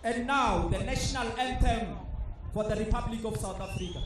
And now, the national anthem for the Republic of South Africa.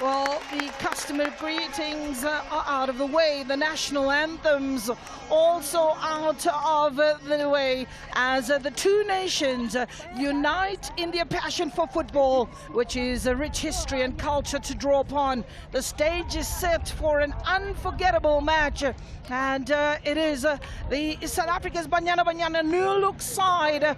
Well, the customary greetings are out of the way. The national anthems also out of the way as the two nations unite in their passion for football, which is a rich history and culture to draw upon. The stage is set for an unforgettable match, and it is the South Africa's Banyana new look side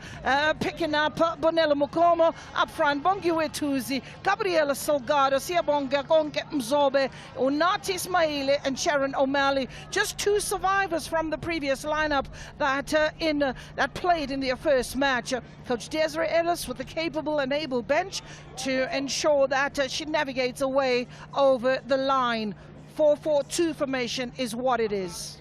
picking up Bonella Mukomo up front, Bongiwe Tuzi, Gabriela Salgado, Siabonga Gonke Mzobe, Unati Ismaili and Sharon O'Malley, just two survivors from the previous lineup that that played in their first match. Coach Desiree Ellis with a capable and able bench to ensure that she navigates away over the line. 4-4-2 formation is what it is.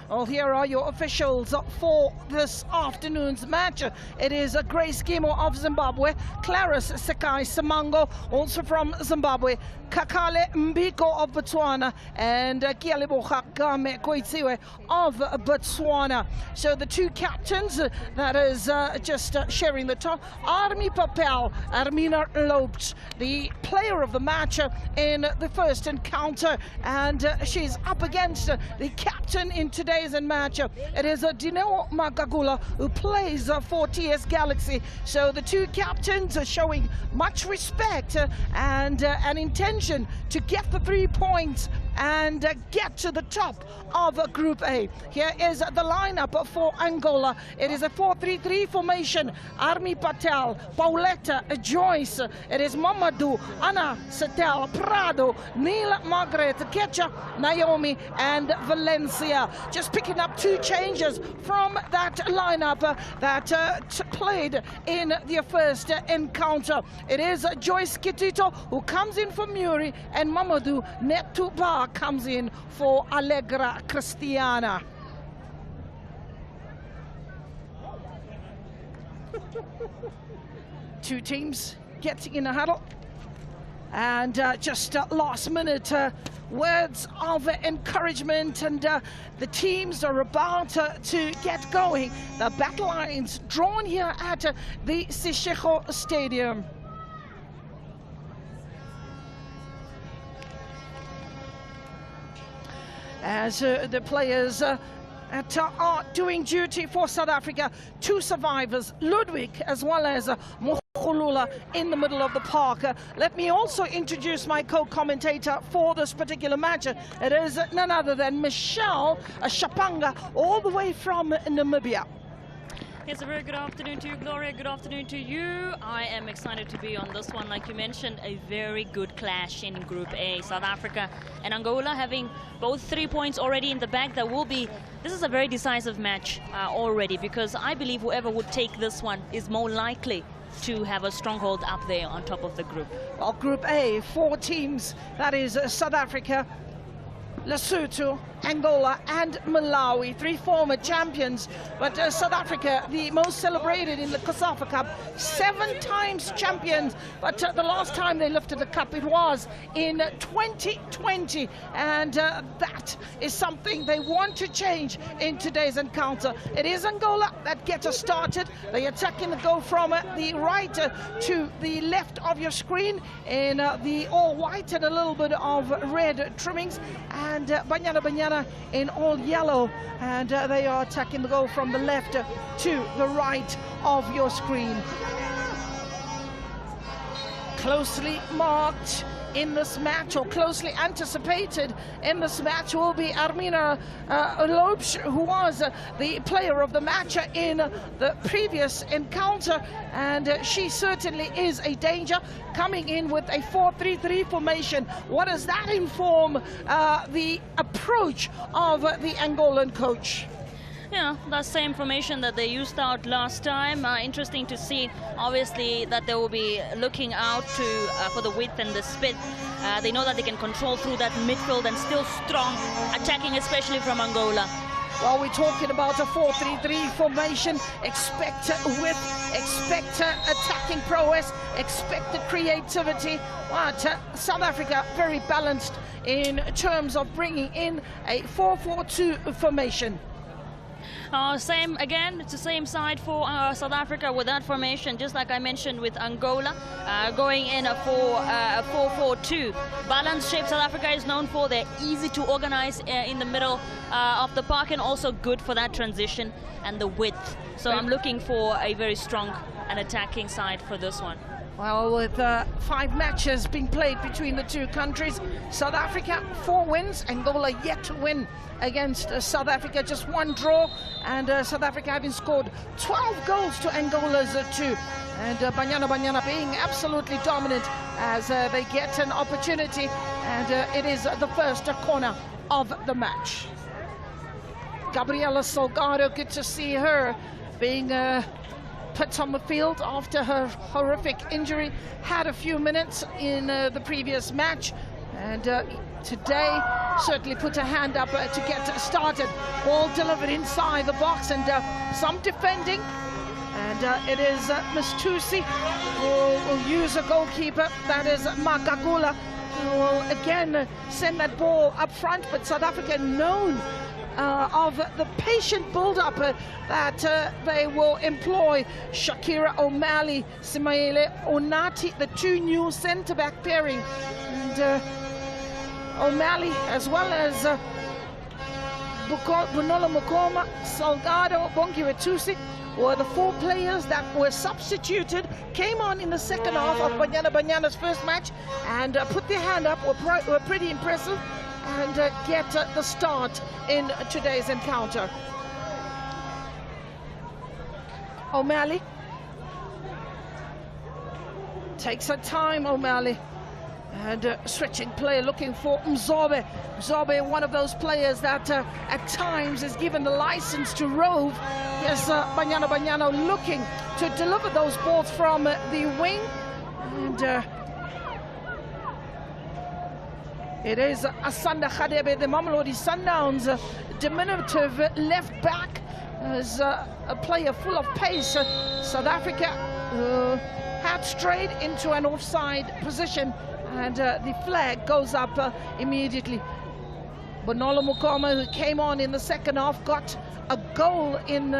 Well, here are your officials for this afternoon's match. It is Grace Gimo of Zimbabwe, Clarice Sekai Simango, also from Zimbabwe, Kakale Mbiko of Botswana, and Kialeboha Game Koitsiwe of Botswana. So the two captains, that is just sharing the top, Armi Papel, Armina Lopes, the player of the match in the first encounter, and she's up against the captain in today's match. It is Dineo Magagula who plays for TS Galaxy. So the two captains are showing much respect and an intention to get the 3 points and get to the top of Group A. Here is the lineup for Angola. It is a 4-3-3 formation. Armi Patel, Pauletta, Joyce. It is Mamadou, Anna Setel, Prado, Neil Margaret, Kecha, Naomi, and Valencia. Just picking up two changes from that lineup that played in their first encounter. It is Joyce Kitito who comes in for Muri, and Mamadou Netuba comes in for Allegra Cristiana. Two teams getting in a huddle, and just last minute words of encouragement, and the teams are about to get going. The battle lines drawn here at the Seshego Stadium. As the players are doing duty for South Africa, two survivors, Ludwig as well as Khulula in the middle of the park. Let me also introduce my co-commentator for this particular match. It is none other than Michelle Shapanga, all the way from Namibia. Yes, a very good afternoon to you, Gloria. Good afternoon to you. I am excited to be on this one. Like you mentioned, a very good clash in Group A. South Africa and Angola having both 3 points already in the bag. This is a very decisive match already, because I believe whoever would take this one is more likely to have a stronghold up there on top of the group. Well, Group A, 4 teams. That is South Africa, Lesotho, Angola and Malawi, 3 former champions. But South Africa, the most celebrated in the COSAFA Cup, 7 times champions. But the last time they lifted the cup, it was in 2020. And that is something they want to change in today's encounter. It is Angola that gets us started. They attacking the go from the right to the left of your screen in the all white and a little bit of red trimmings. And Banyana in all yellow, and they are attacking the goal from the left to the right of your screen. Closely marked in this match, or closely anticipated in this match, will be Armina Lobsch, who was the player of the match in the previous encounter, and she certainly is a danger, coming in with a 4-3-3 formation. What does that inform the approach of the Angolan coach? Yeah, the same formation that they used out last time. Interesting to see, obviously, that they will be looking out for the width and the speed. They know that they can control through that midfield and still strong, attacking especially from Angola. Well, we're talking about a 4-3-3 formation. Expect width, expect attacking prowess, expect the creativity. But South Africa very balanced in terms of bringing in a 4-4-2 formation. Same again, it's the same side for South Africa with that formation, just like I mentioned with Angola, going in a 4-4-2. Balanced shape South Africa is known for. They're easy to organize in the middle of the park, and also good for that transition and the width. So I'm looking for a very strong and attacking side for this one. Well, with 5 matches being played between the two countries, South Africa 4 wins, Angola yet to win against South Africa, just 1 draw, and South Africa having scored 12 goals to Angola's 2. And Banyana being absolutely dominant as they get an opportunity, and it is the first corner of the match. Gabriela Salgado, good to see her being put on the field after her horrific injury. Had a few minutes in the previous match, and today certainly put her hand up to get started. Ball delivered inside the box, and some defending, and it is Miss Tusi who will use a goalkeeper, that is Magagula, who will again send that ball up front. But South Africa known of the patient build-up that they will employ. Shakira O'Malley, Simaele Onati, the 2 new centre-back pairing, and O'Malley as well as Bonola Mokoma, Salgado, Bongiwe Tusi were the 4 players that were substituted, came on in the second half of Banyana's first match, and put their hand up, were pretty impressive, and get the start in today's encounter. O'Malley takes her time, O'Malley, and switching player looking for Mzobe. Mzobe, one of those players that at times is given the license to rove. Yes, Banyana looking to deliver those balls from the wing, and it is Asanda Khadebe, the Mamelodi Sundowns diminutive left back, as a player full of pace. South Africa had strayed into an offside position, and the flag goes up immediately. Bonola Mokoma, who came on in the second half, got a goal in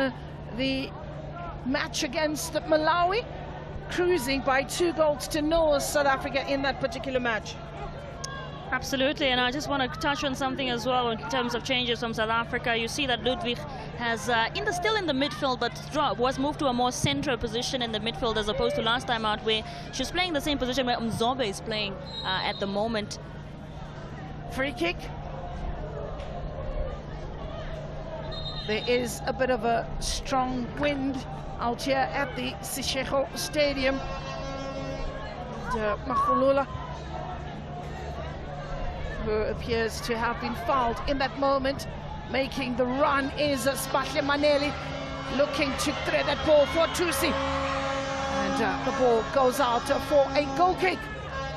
the match against Malawi, cruising by 2 goals to 0 South Africa in that particular match. Absolutely, and I just want to touch on something as well in terms of changes from South Africa. You see that Ludwig has still in the midfield, but was moved to a more central position in the midfield as opposed to last time out, where she's playing the same position where Mzobe is playing at the moment. Free kick. There is a bit of a strong wind out here at the Seshego Stadium. Makhulula, who appears to have been fouled in that moment, making the run is Spahle Maneli, looking to thread that ball for Tusi, and the ball goes out for a goal kick.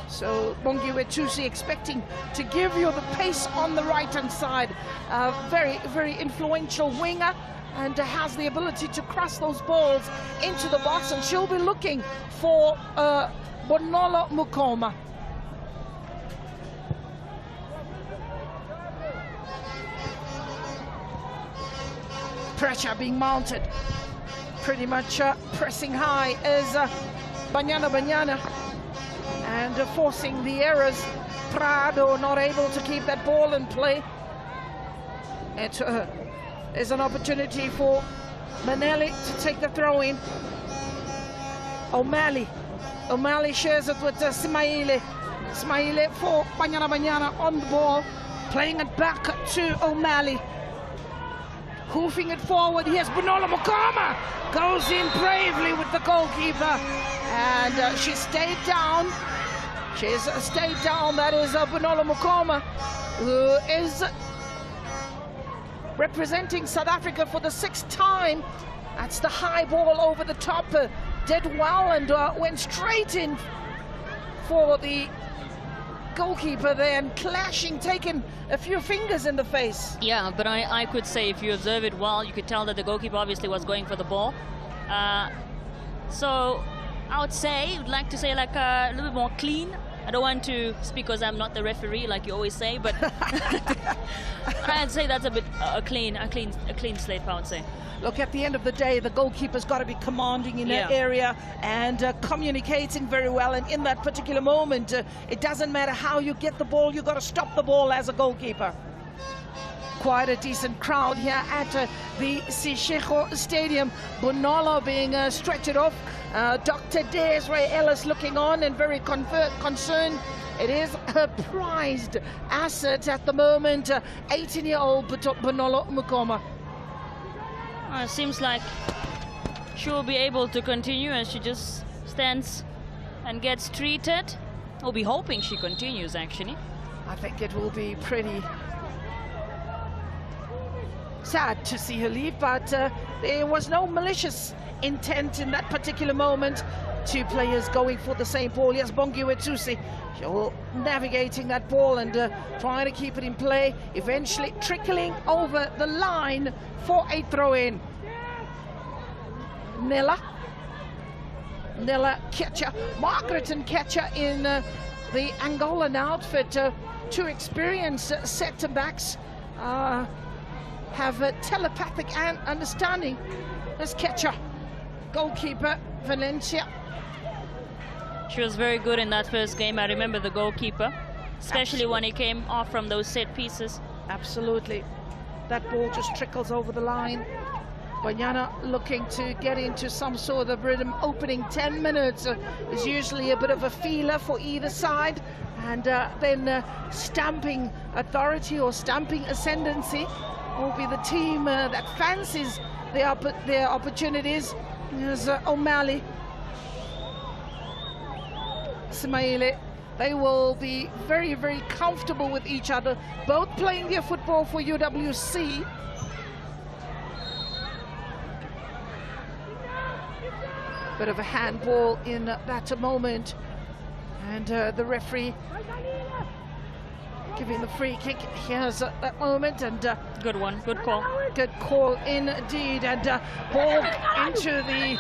So Bongiwe Tusi expecting to give you the pace on the right-hand side. Very, very influential winger, and has the ability to cross those balls into the box, and she'll be looking for Bonolo Mukoma. Pressure being mounted, pretty much pressing high is Banyana, and forcing the errors. Prado not able to keep that ball in play. It is an opportunity for Maneli to take the throw in. O'Malley shares it with Smaile. Smaile for Banyana on the ball, playing it back to O'Malley. Hoofing it forward, here's Bonolo Mukoma, goes in bravely with the goalkeeper, and she stayed down. She's stayed down, that is Bonolo Mukoma, who is representing South Africa for the 6th time. That's the high ball over the top, did well and went straight in for the goalkeeper there, and clashing, taking a few fingers in the face. Yeah, but I could say, if you observe it well, you could tell that the goalkeeper obviously was going for the ball. So I would say, would like to say like a little bit more clean. I don't want to speak because I'm not the referee, like you always say, but I'd say that's a bit a clean slate, I would say. Look, at the end of the day, the goalkeeper's got to be commanding in that area and communicating very well. And in that particular moment, it doesn't matter how you get the ball, you've got to stop the ball as a goalkeeper. Quite a decent crowd here at the Seshego Stadium. Bonolo being stretched off. Dr. Desiree Ellis looking on and very concerned. It is a prized asset at the moment. 18-year-old Bonolo Mukoma. It seems like she will be able to continue, and she just stands and gets treated. We'll be hoping she continues, actually. I think it will be pretty sad to see her leave, but there was no malicious intent in that particular moment. Two players going for the same ball. Yes, Bongiwe Tusi navigating that ball and trying to keep it in play, eventually trickling over the line for a throw-in. Nella Ketcher, Margaret and Ketcher in the Angolan outfit. Two experienced centre-backs have a telepathic understanding. There's Ketcher, goalkeeper, Valencia. She was very good in that first game. I remember the goalkeeper, especially when he came off from those set pieces. Absolutely. That ball just trickles over the line. Banyana looking to get into some sort of rhythm. Opening 10 minutes is usually a bit of a feeler for either side. And then stamping authority or stamping ascendancy will be the team that fancies their opportunities. There's O'Malley. Smaile, they will be very, very comfortable with each other, both playing their football for UWC. Bit of a handball in that moment, and the referee giving the free kick. Here's that moment, and good one, good call. Good call indeed, and ball into the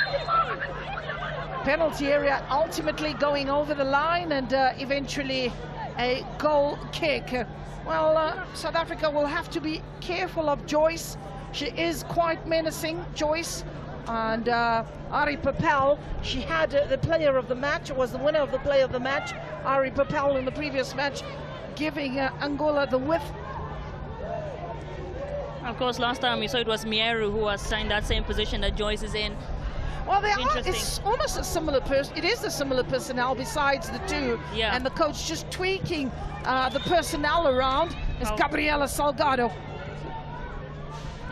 penalty area, ultimately going over the line, and eventually a goal kick. Well, South Africa will have to be careful of Joyce. She is quite menacing, Joyce. And Ari Papel, she had the player of the match, was the winner of the player of the match. Ari Papel in the previous match giving Angola the width. Of course, last time we saw it was Mieru who was in that same position that Joyce is in. Well, it's almost a similar person. It is a similar personnel besides the two. Yeah. And the coach just tweaking the personnel around. Is Gabriela Salgado.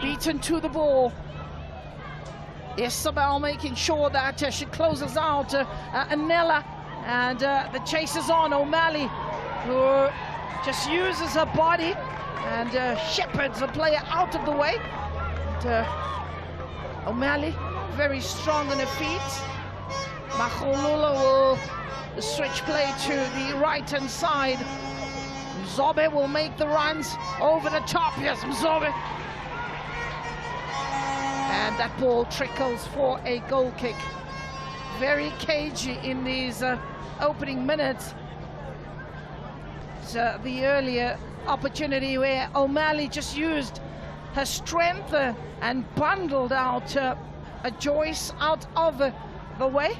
Beaten to the ball. Isabel making sure that she closes out Anela. And the chase is on. O'Malley, who just uses her body and shepherds a player out of the way. And, O'Malley, very strong on her feet. Macholula will switch play to the right-hand side. Mzobe will make the runs over the top. Yes, Mzobe. And that ball trickles for a goal kick. Very cagey in these opening minutes. So the earlier opportunity where O'Malley just used her strength and bundled out a Joyce out of the way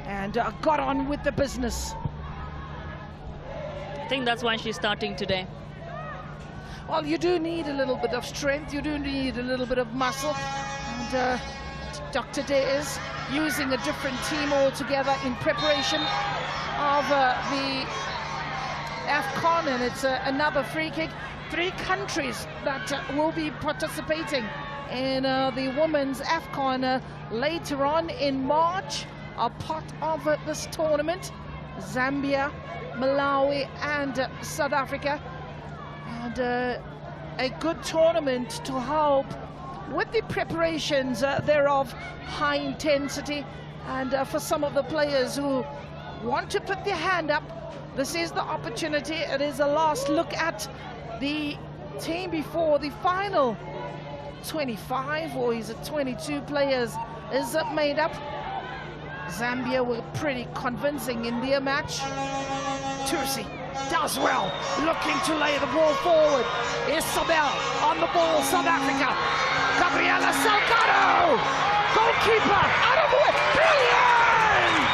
and got on with the business. I think that's why she's starting today. Well, you do need a little bit of strength, you do need a little bit of muscle, and Dr. Day is using a different team altogether in preparation of the AFCON, and it's another free kick. 3 countries that will be participating in the women's AFCON later on in March are part of this tournament. Zambia, Malawi and South Africa. And a good tournament to help with the preparations thereof, high intensity, and for some of the players who want to put their hand up, this is the opportunity. It is a last look at the team before the final 25, or is it 22 players is made up. Zambia were pretty convincing in their match. Tursi does well, looking to lay the ball forward. Isabel on the ball, South Africa. Gabriela Salgado, goalkeeper, out of the way, brilliant!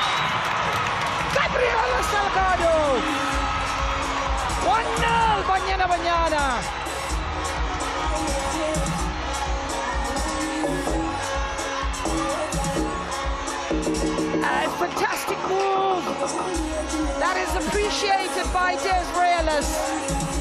Gabriela Salgado, 1-0, Banyana. A fantastic move that is appreciated by Des Reales.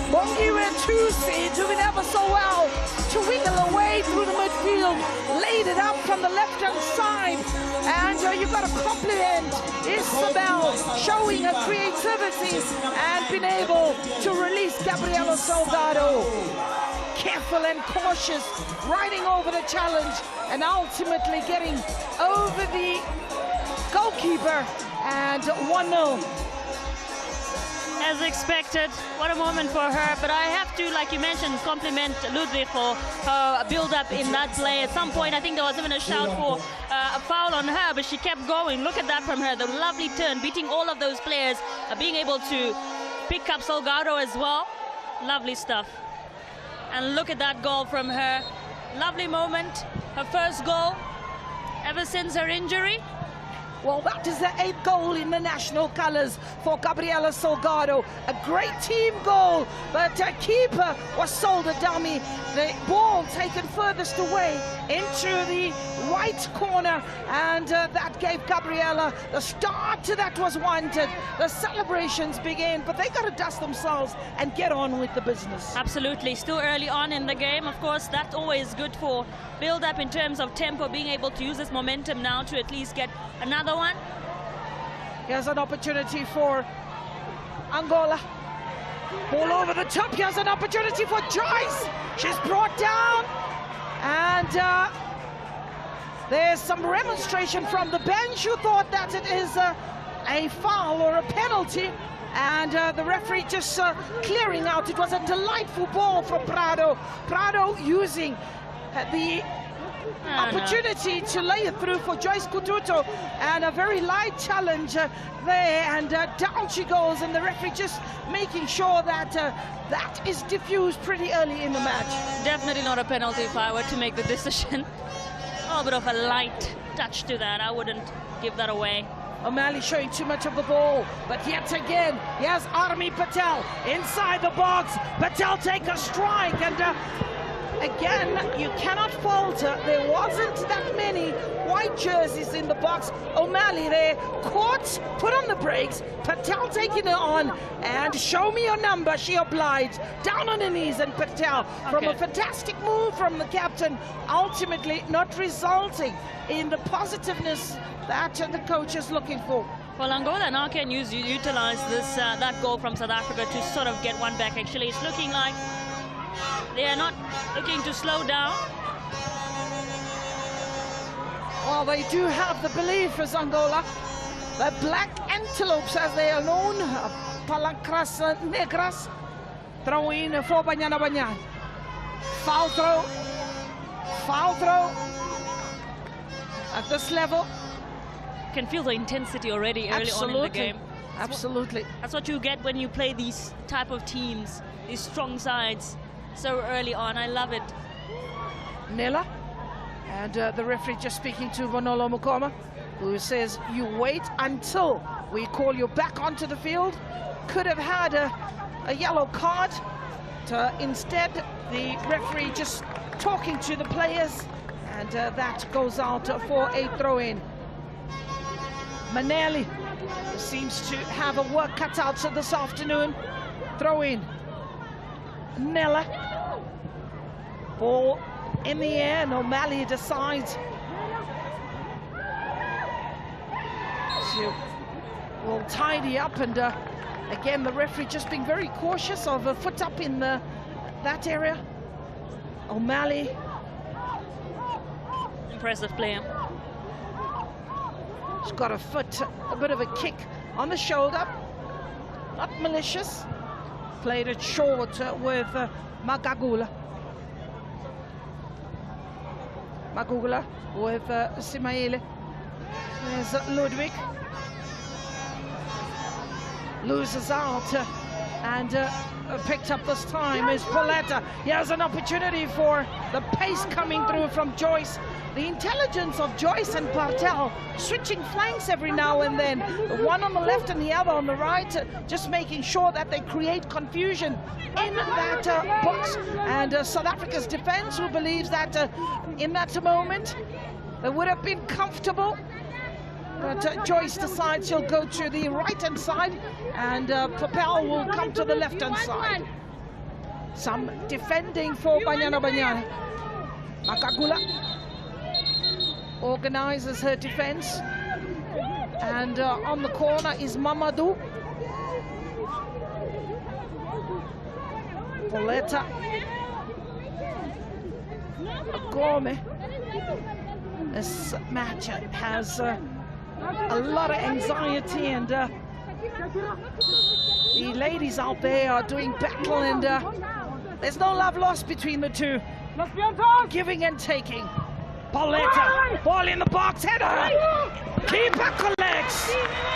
Bongiwe Tusi doing ever so well to wiggle away through the midfield, laid it up from the left-hand side, and you've got to compliment Isabel showing her creativity and being able to release Gabriela Salgado. Careful and cautious, riding over the challenge and ultimately getting over the goalkeeper, and 1-0. As expected, what a moment for her. But I have to, like you mentioned, compliment Ludwig for her build-up in that play. At some point, I think there was even a shout for a foul on her, but she kept going. Look at that from her, the lovely turn, beating all of those players, being able to pick up Salgado as well. Lovely stuff. And look at that goal from her. Lovely moment, her first goal ever since her injury. Well, that is the 8th goal in the national colours for Gabriela Salgado. A great team goal, but a keeper was sold a dummy. The ball taken furthest away into the right corner, and that gave Gabriela the start that was wanted. The celebrations began, but they got to dust themselves and get on with the business. Absolutely, still early on in the game. Of course, that's always good for build-up in terms of tempo, being able to use this momentum now to at least get another one. Here's an opportunity for Angola. Ball over the top. Here's an opportunity for Joyce. She's brought down, and there's some remonstration from the bench who thought that it is a foul or a penalty, and the referee just clearing out. It was a delightful ball from Prado. Prado using the opportunity to lay it through for Joyce Kututo, and a very light challenge there, and down she goes, and the referee just making sure that that is diffused pretty early in the match. Definitely not a penalty if I were to make the decision. A little bit of a light touch to that. I wouldn't give that away. O'Malley showing too much of the ball, but yet again, here's Army Patel inside the box. Patel take a strike, and again, you cannot falter. There wasn't that many white jerseys in the box. O'Malley there, caught, put on the brakes. Patel taking it on, and show me your number. She obliged. Down on her knees, and Patel, from a fantastic move from the captain, ultimately not resulting in the positiveness that the coach is looking for. Well, Angola now can utilize this that goal from South Africa to sort of get one back. Actually, it's looking like they are not looking to slow down. Well, they do have the belief as Angola. The black antelopes, as they are known, Palancras negras, throw in for Banyana Banyan. Foul throw. Foul throw. At this level. Can feel the intensity already early on in the game. Absolutely. That's what you get when you play these type of teams, these strong sides, so early on. I love it. Nela, and the referee just speaking to Bonolo Mukoma, who says, you wait until we call you back onto the field. Could have had a yellow card. Instead, the referee just talking to the players, and that goes out for a throw-in. Manelli seems to have a work cut out this afternoon. Throw in. Nella. Ball in the air, and O'Malley decides to will tidy up, and again the referee just being very cautious of a foot up in that area. O'Malley. Impressive player. He's got a foot, a bit of a kick on the shoulder. Not malicious. Played it short with Magagula. Magugula with Simaele. There's Ludwig. Loses out and picked up this time is Pauletta. Here's an opportunity for the pace coming through from Joyce. The intelligence of Joyce and Patel, switching flanks every now and then, the one on the left and the other on the right, just making sure that they create confusion in that box. And South Africa's defense, who believes that in that moment they would have been comfortable, but Joyce decides she'll go to the right-hand side, and Papel will come to the left-hand side. Some defending for Banyana Banyana. Makagula organizes her defense, and on the corner is Mamadou. Pauletta. Agome. This match has a lot of anxiety, and the ladies out there are doing battle, and there's no love lost between the two. Giving and taking. Pauletta, ball in the box, header. Keeper collects.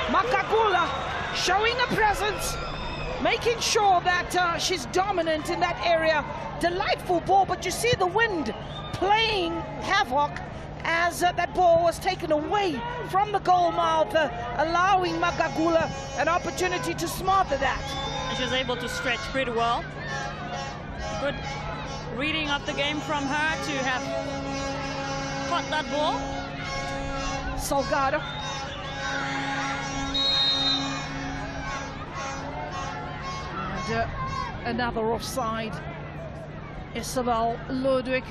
Makagula showing a presence, making sure that she's dominant in that area. Delightful ball, but you see the wind playing havoc as that ball was taken away from the goal mouth, allowing Magagula an opportunity to smother that. And she was able to stretch pretty well. Good reading of the game from her to have caught that ball. Salgado. And another offside. Isabel Ludwig.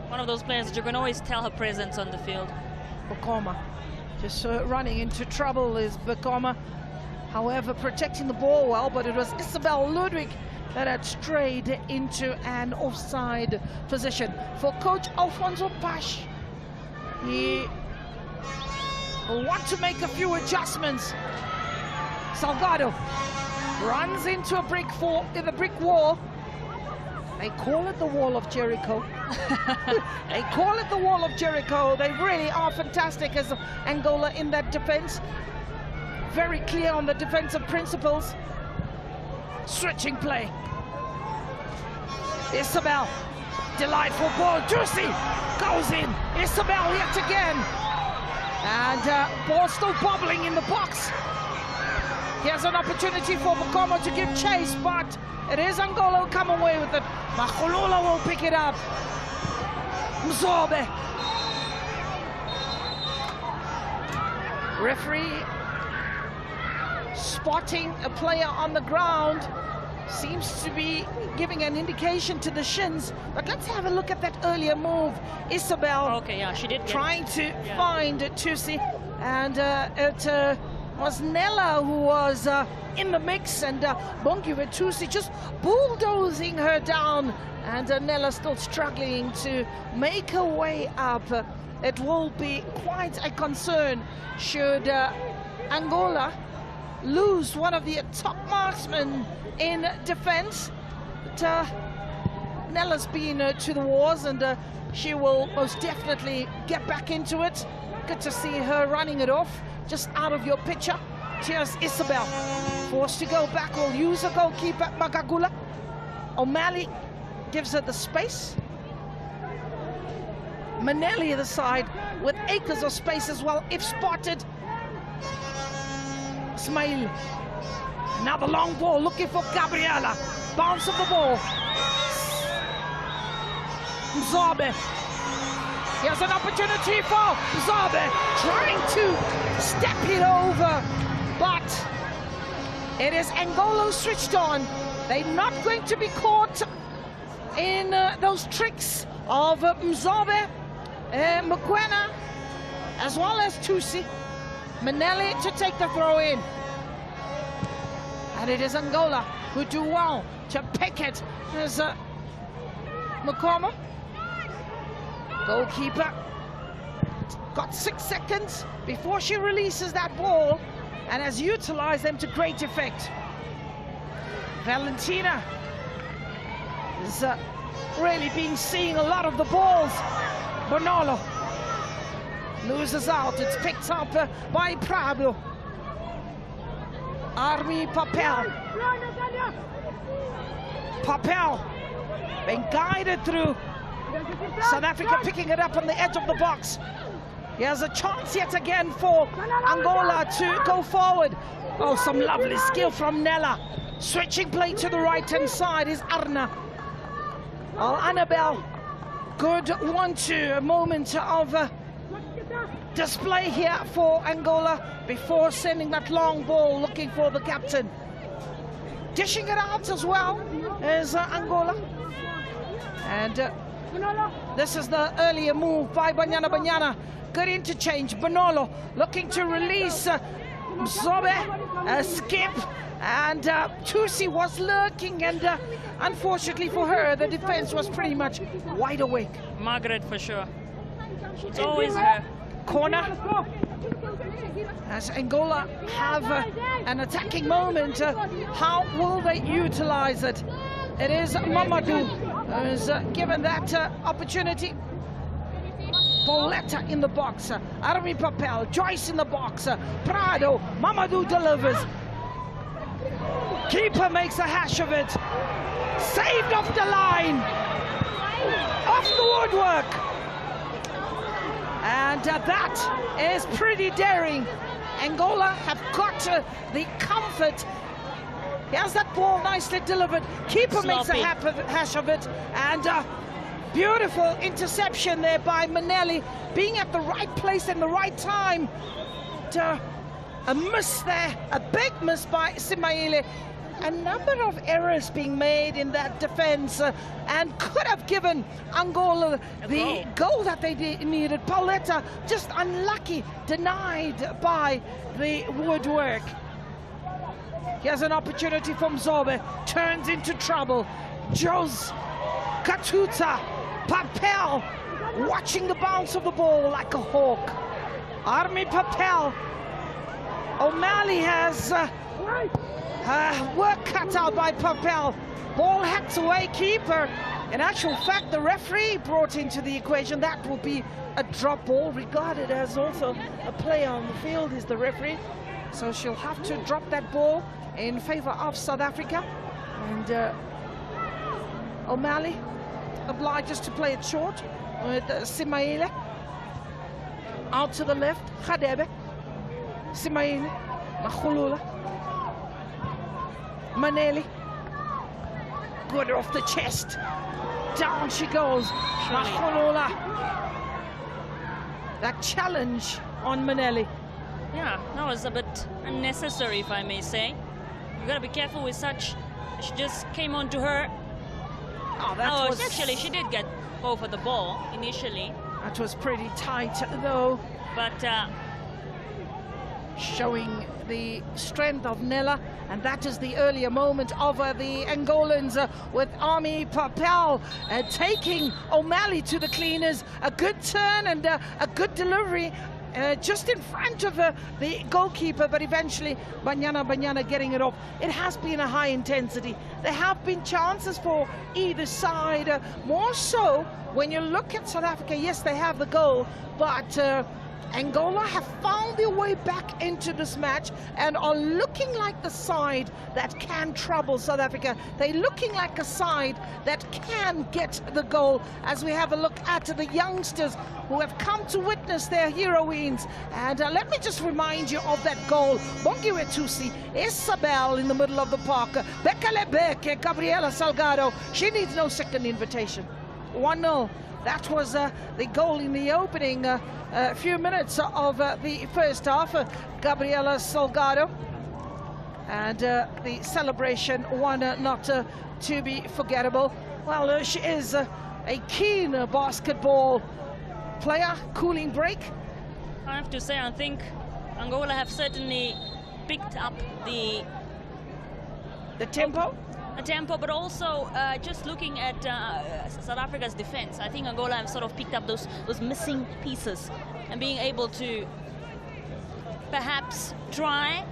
One of those players that you can always tell her presence on the field. Bokoma just running into trouble is Bokoma. However, protecting the ball well, but it was Isabel Ludwig that had strayed into an offside position. For coach Alfonso Pash, he will want to make a few adjustments. Salgado runs into a brick wall. They call it the wall of Jericho. They call it the wall of Jericho. They really are fantastic as Angola in that defense. Very clear on the defensive principles. Switching play. Isabel Delightful ball. Juicy goes in. Isabel yet again. And ball still bobbling in the box. Here's an opportunity for Bakomo to give chase, but it is Angola who come away with it. Makhulula will pick it up. Mzobe. Referee spotting a player on the ground. Seems to be giving an indication to the shins. But let's have a look at that earlier move. Isabel. Okay, yeah, she did trying to find Tusi. And it was Nella who was in the mix, and Bongi Tusi just bulldozing her down. And Nella still struggling to make her way up. It will be quite a concern should Angola lose one of the top marksmen in defense. But Nella's been to the wars, and she will most definitely get back into it. Good to see her running it off, just out of your picture. Here's Isabel, forced to go back. Will use a goalkeeper, Magagula. O'Malley gives her the space. Manelli at the side with acres of space as well, if spotted. Ismail. Now the long ball, looking for Gabriela. Bounce of the ball. Mzobe. Here's an opportunity for Mzobe, trying to step it over, but it is Angola switched on. They're not going to be caught in those tricks of Mzobe, Mkwena, as well as Tusi. Manelli to take the throw in. And it is Angola who do well to pick it. There's Makoma. Goalkeeper. Got 6 seconds before she releases that ball and has utilized them to great effect. Valentina is really been seeing a lot of the balls. Bonolo loses out. It's picked up by Prado. Army Papel. Papel being guided through. South Africa picking it up on the edge of the box. Here's a chance yet again for Angola to go forward. Oh, some lovely skill from Nella. Switching play to the right-hand side is Arna. Oh, Annabelle. Good 1-2. A moment of display here for Angola before sending that long ball, looking for the captain. Dishing it out as well is Angola. And this is the earlier move by Banyana. Good interchange. Bonolo looking to release Mzobe, a skip, and Tusi was lurking, and unfortunately for her, the defense was pretty much wide awake. Margaret for sure. It's always her. Corner. As Angola have an attacking moment, how will they utilize it? It is Mamadou who is given that opportunity. Pauletta in the box, Armi Papel, Joyce in the box, Prado, Mamadou delivers. Keeper makes a hash of it. Saved off the line. Off the woodwork. And that is pretty daring. Angola have got the comfort. Here's that ball nicely delivered. Keeper makes a hash of it. And beautiful interception there by Manelli, being at the right place and the right time. A miss there, a big miss by Simaile. A number of errors being made in that defense and could have given Angola the goal that they needed. Pauletta just unlucky, denied by the woodwork. Here's an opportunity from Mzobe, turns into trouble. Jos, Katuta, Papel, watching the bounce of the ball like a hawk. Armi Papel. O'Malley has work cut out by Papel. Ball hacked away, keeper. In actual fact, the referee brought into the equation that will be a drop ball, regarded as also a player on the field is the referee. So she'll have to drop that ball in favor of South Africa. And O'Malley obliges to play it short with Simaile. Out to the left, Khadebe. Simaile, Makhulula. Maneli. Good off the chest. Down she goes. Makhulula. That challenge on Maneli. Yeah, that was a bit unnecessary, if I may say. You gotta be careful with such. She just came onto her. Oh, actually, she did go for the ball initially. That was pretty tight, though. But showing the strength of Nella, and that is the earlier moment of the Angolans with Ami Papel taking O'Malley to the cleaners. A good turn and a good delivery. Just in front of the goalkeeper, but eventually Banyana getting it off. It has been a high intensity. There have been chances for either side. More so when you look at South Africa, yes, they have the goal, but Angola have found their way back into this match and are looking like the side that can trouble South Africa. They're looking like a side that can get the goal, as we have a look at the youngsters who have come to witness their heroines. And let me just remind you of that goal. Bongiwe Tusi, Isabel in the middle of the park, Bekele Beke, Gabriela Salgado. She needs no second invitation. 1-0. That was the goal in the opening few minutes of the first half. Gabriela Salgado. And the celebration, one not to be forgettable. Well, she is a keen basketball player. Cooling break. I have to say, I think Angola have certainly picked up the tempo. But also just looking at South Africa's defense, I think Angola have sort of picked up those missing pieces and being able to perhaps try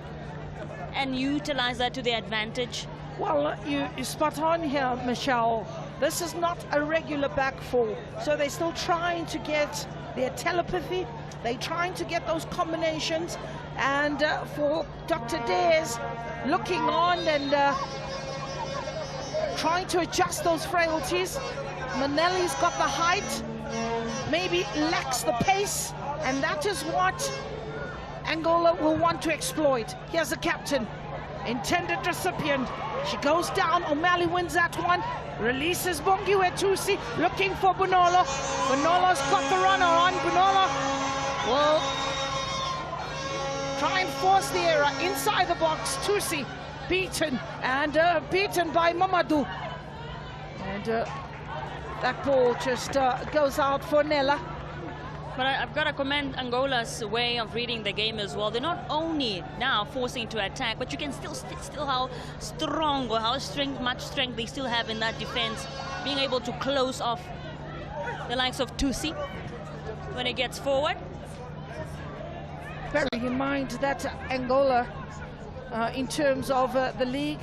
and utilize that to their advantage. Well, you spot on here, Michelle. This is not a regular back four, so they're still trying to get their telepathy. They're trying to get those combinations, and for Dr. Dares looking on and trying to adjust those frailties. Maneli's got the height, maybe lacks the pace, and that is what Angola will want to exploit. Here's the captain, intended recipient. She goes down, O'Malley wins that one, releases Bongiwe Tusi, looking for Bunolo. Bunolo's got the runner on. Bunolo will try and force the error inside the box. Tusi beaten, and beaten by Mamadou. And that ball just goes out for Nella. But I've got to commend Angola's way of reading the game as well. They're not only now forcing to attack, but you can still how strong or how much strength they still have in that defense, being able to close off the likes of Tusi when it gets forward. Bearing in mind that Angola, in terms of the league,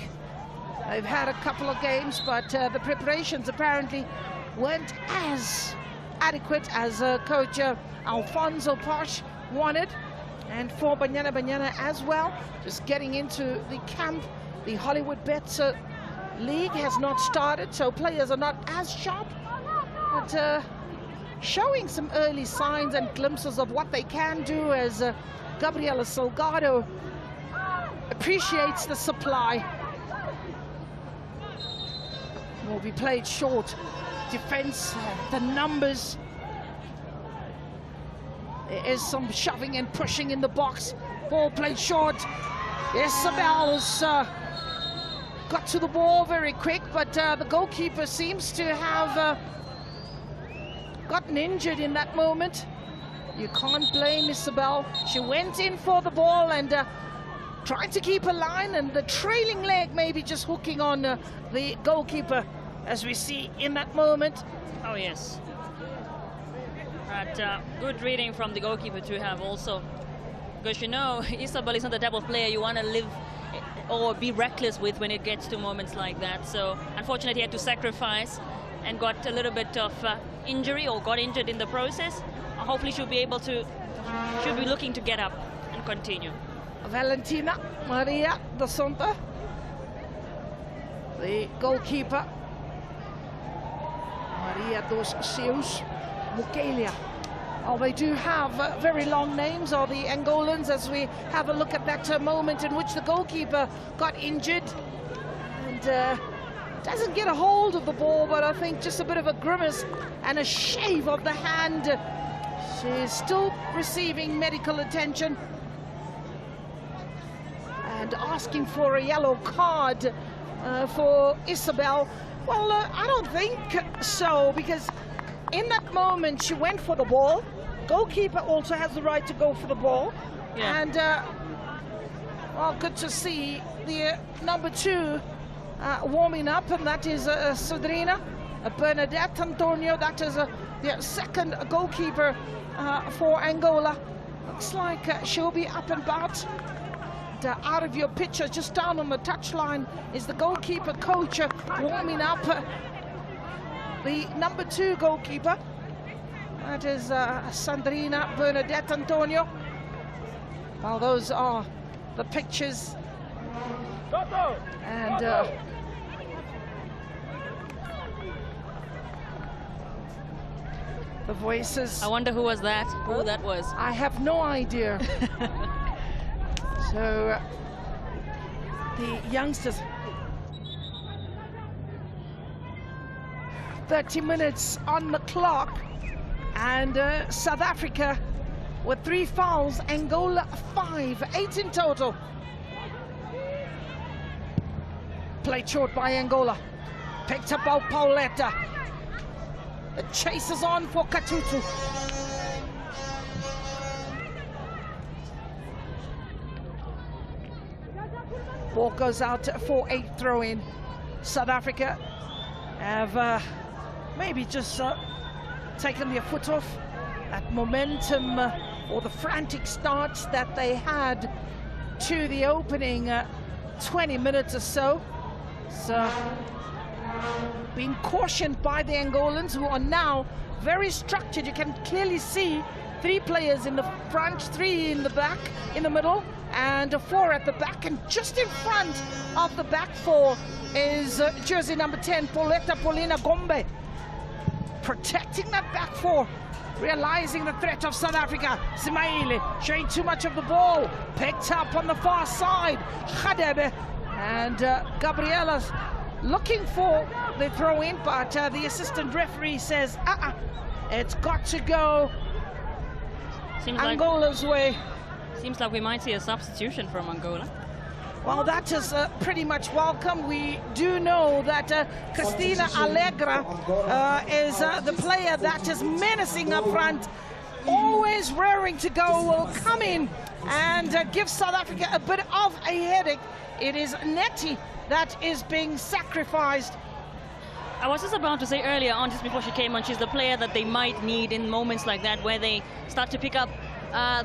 they've had a couple of games, but the preparations apparently weren't as adequate as coach Alfonso Posh wanted. And for Banyana as well, just getting into the camp, the Hollywood Bets League has not started, so players are not as sharp, but showing some early signs and glimpses of what they can do, as Gabriela Salgado appreciates the supply. Will be played short. Defense, the numbers. There is some shoving and pushing in the box. Ball played short. Isabel has got to the ball very quick, but the goalkeeper seems to have gotten injured in that moment. You can't blame Isabel. She went in for the ball and tried to keep a line, and the trailing leg maybe just hooking on the goalkeeper, as we see in that moment. Oh yes. But good reading from the goalkeeper to have also, because you know Isabel is not the type of player you want to live or be reckless with when it gets to moments like that. So unfortunately he had to sacrifice and got a little bit of injury, or got injured in the process. Hopefully she'll be able to, she'll be looking to get up and continue. Valentina Maria da Sonta, the goalkeeper. dos seus Mukelia. Oh, they do have very long names, or the Angolans, as we have a look at that moment in which the goalkeeper got injured and doesn't get a hold of the ball, but I think just a bit of a grimace and a shave of the hand. She's still receiving medical attention and asking for a yellow card for Isabel. Well, I don't think so, because in that moment she went for the ball. Goalkeeper also has the right to go for the ball. Yeah. And well, good to see the number 2 warming up, and that is Sandrina Bernadette Antonio. That is the second goalkeeper for Angola. Looks like she'll be up and about. Out of your picture, just down on the touchline, is the goalkeeper coach warming up. The number 2 goalkeeper, that is Sandrina Bernadette Antonio. Well, those are the pictures. And the voices. I wonder who was that, who that was. I have no idea. So the youngsters, 30 minutes on the clock, and South Africa with 3 fouls, Angola 5, 8 in total. Played short by Angola, picked up by Pauletta. The chase is on for Katutu. Ball goes out for a throw-in. South Africa have maybe just taken their foot off that momentum or the frantic start that they had to the opening 20 minutes or so. So being cautioned by the Angolans, who are now very structured. You can clearly see 3 players in the front, 3 in the back, in the middle, and 4 at the back, and just in front of the back 4 is jersey number 10, Pauletta Paulina Gombe, protecting that back 4, realizing the threat of South Africa. Simaile showing too much of the ball, picked up on the far side. Khadebe and Gabriela's looking for the throw-in, but the assistant referee says, it's got to go Angola's way. Seems like we might see a substitution from Angola. Well, that is pretty much welcome. We do know that Cristina Allegra is the player that is menacing up front, always raring to go, will come in and give South Africa a bit of a headache. It is Nettie that is being sacrificed. I was just about to say earlier on, just before she came on, she's the player that they might need in moments like that, where they start to pick up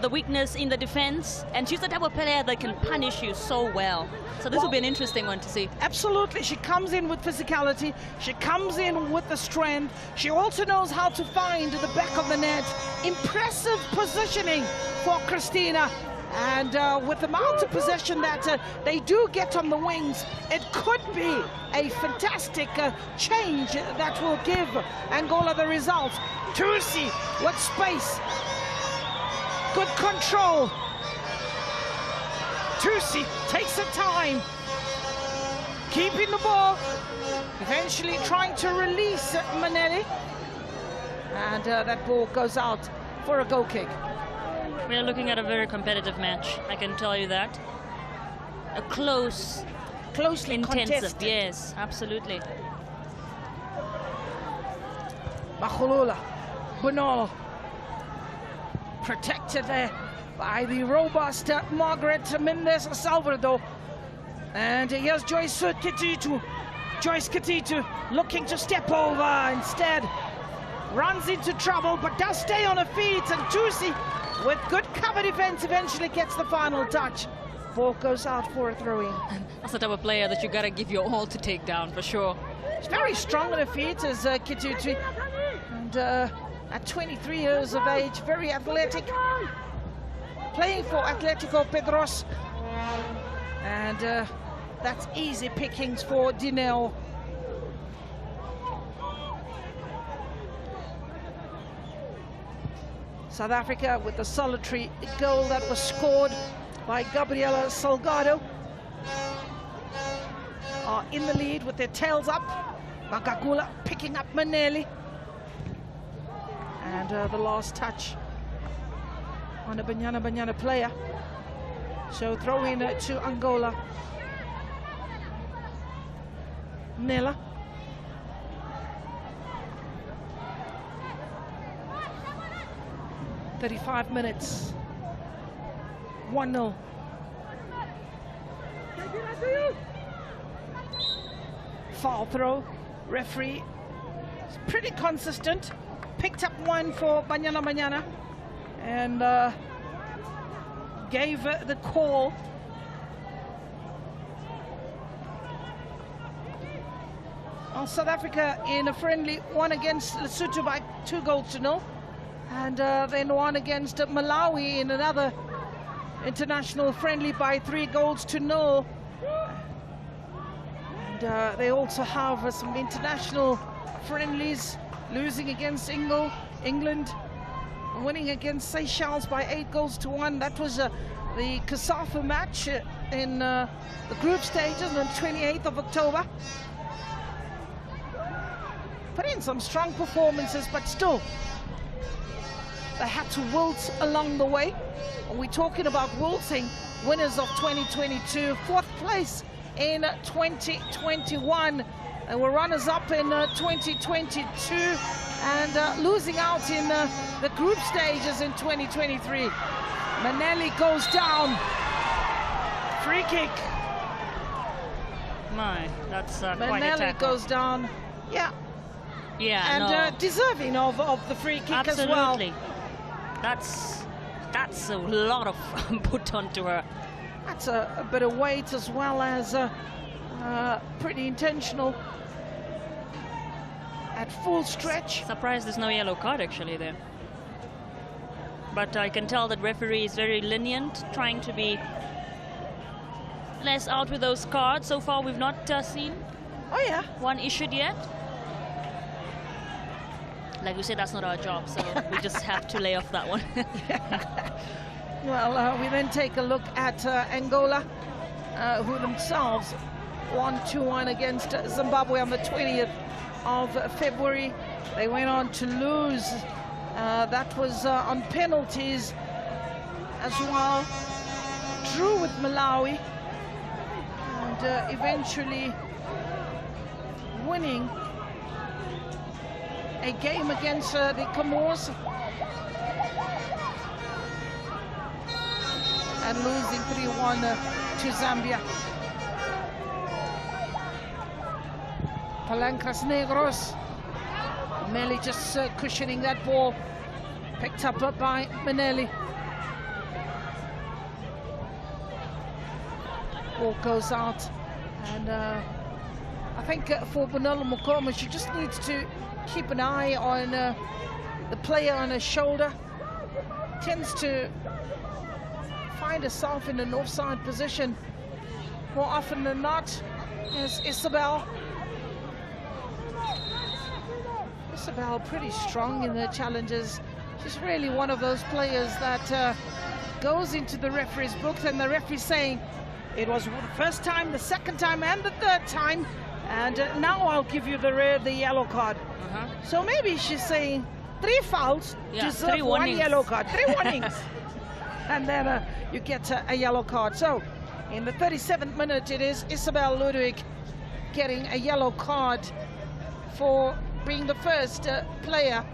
the weakness in the defense, and she's the type of player that can punish you so well. So this will be an interesting one to see. Absolutely. She comes in with physicality, she comes in with the strength, she also knows how to find the back of the net. Impressive positioning for Cristina, and with the amount of possession that they do get on the wings, it could be a fantastic change that will give Angola the result. Tusi with space, good control. Tusi takes her time, keeping the ball, eventually trying to release Manelli, and that ball goes out for a goal kick. We're looking at a very competitive match, I can tell you that. A closely intensive, contested. Yes, absolutely. Mahulula, Bonolo, protected there by the robust Margaret Mendes Salvador. And here's Joyce Katitu. Joyce Katitu looking to step over, instead runs into trouble, but does stay on her feet, and Tusi, with good cover defense, eventually gets the final touch. Ball goes out for a throw-in. That's the type of player that you gotta give your all to take down, for sure. She's very strong on her feet, as Kitutu, and at 23 years of age, very athletic, playing for Atletico Pedros, and that's easy pickings for Dineo. South Africa with the solitary goal that was scored by Gabriela Salgado are in the lead with their tails up. Magagula picking up Maneli. And the last touch on a Banyana player. So throw in to Angola. Nella. "35 minutes, 1-0. Foul throw. Referee is pretty consistent. Picked up one for Banyana and gave the call. Well, South Africa in a friendly one against Lesotho by 2-0, and then one against Malawi in another international friendly by 3-0. And they also have some international friendlies, losing against England, winning against Seychelles by 8-1. That was the COSAFA match in the group stages on the 28th of October. Put in some strong performances, but still they had to wilt along the way. We're talking about wilting. Winners of 2022, 4th place in 2021. They were runners-up in 2022 and losing out in the group stages in 2023. Maneli goes down. Free kick. My, that's quite a Maneli tackle. goes down. Yeah. Yeah, And no. deserving of the free kick Absolutely. as well. That's a lot of put onto her. That's a bit of weight as well as pretty intentional at full stretch. Surprised there's no yellow card actually there. But I can tell that referee is very lenient, trying to be less out with those cards. So far we've not seen Oh yeah. one issued yet. Like we said, that's not our job, so we just have to lay off that one. Well, we then take a look at Angola, who themselves won 2-1 against Zimbabwe on the 20th of February. They went on to lose. That was on penalties as well. Drew with Malawi and eventually winning a game against the Comores and losing 3-1 to Zambia. Palancas Negros. Meli just cushioning that ball. Picked up by Maneli. Ball goes out. And I think for Bonolo Mokoma, she just needs to keep an eye on the player on her shoulder. Tends to find herself in an offside position more often than not. Is Isabel. Isabel pretty strong in her challenges. She's really one of those players that goes into the referee's books and the referee's saying it was the first time, the second time and the third time, and now I'll give you the yellow card. So maybe she's saying 3 fouls, deserve 1 yellow card, 3 warnings. And then you get a yellow card. So in the 37th minute, it is Isabel Ludwig getting a yellow card for being the first player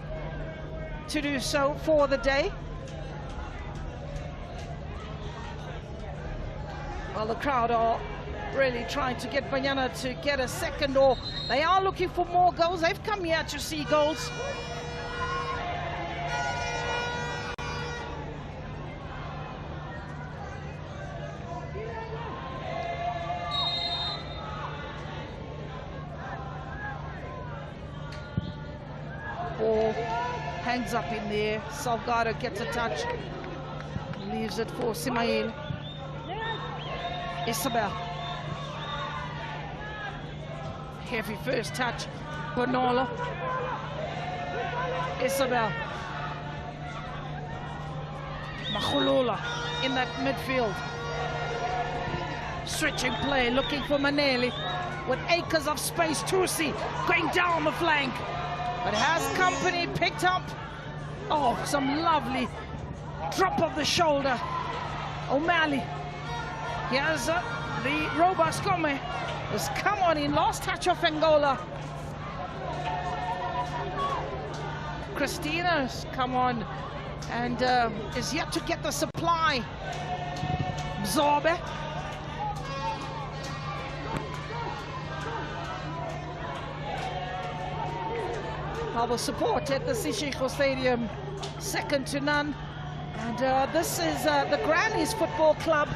to do so for the day. Well, the crowd are really trying to get Banyana to get a second, or they are looking for more goals. They've come here to see goals. Ball hangs up in there. Salgado gets a touch, leaves it for Simail. Isabel. Heavy first touch. Bonolo. Isabel. Mahulula in that midfield. Switching play, looking for Maneli with acres of space. Tusi going down the flank, but has company picked up. Oh, some lovely drop of the shoulder. O'Malley. Here's the robust Gome. Has come on in, last touch of Angola. Christina's come on and is yet to get the supply. Mzobe. Well, the support at the Sishiko Stadium, second to none. And this is the Grannies Football Club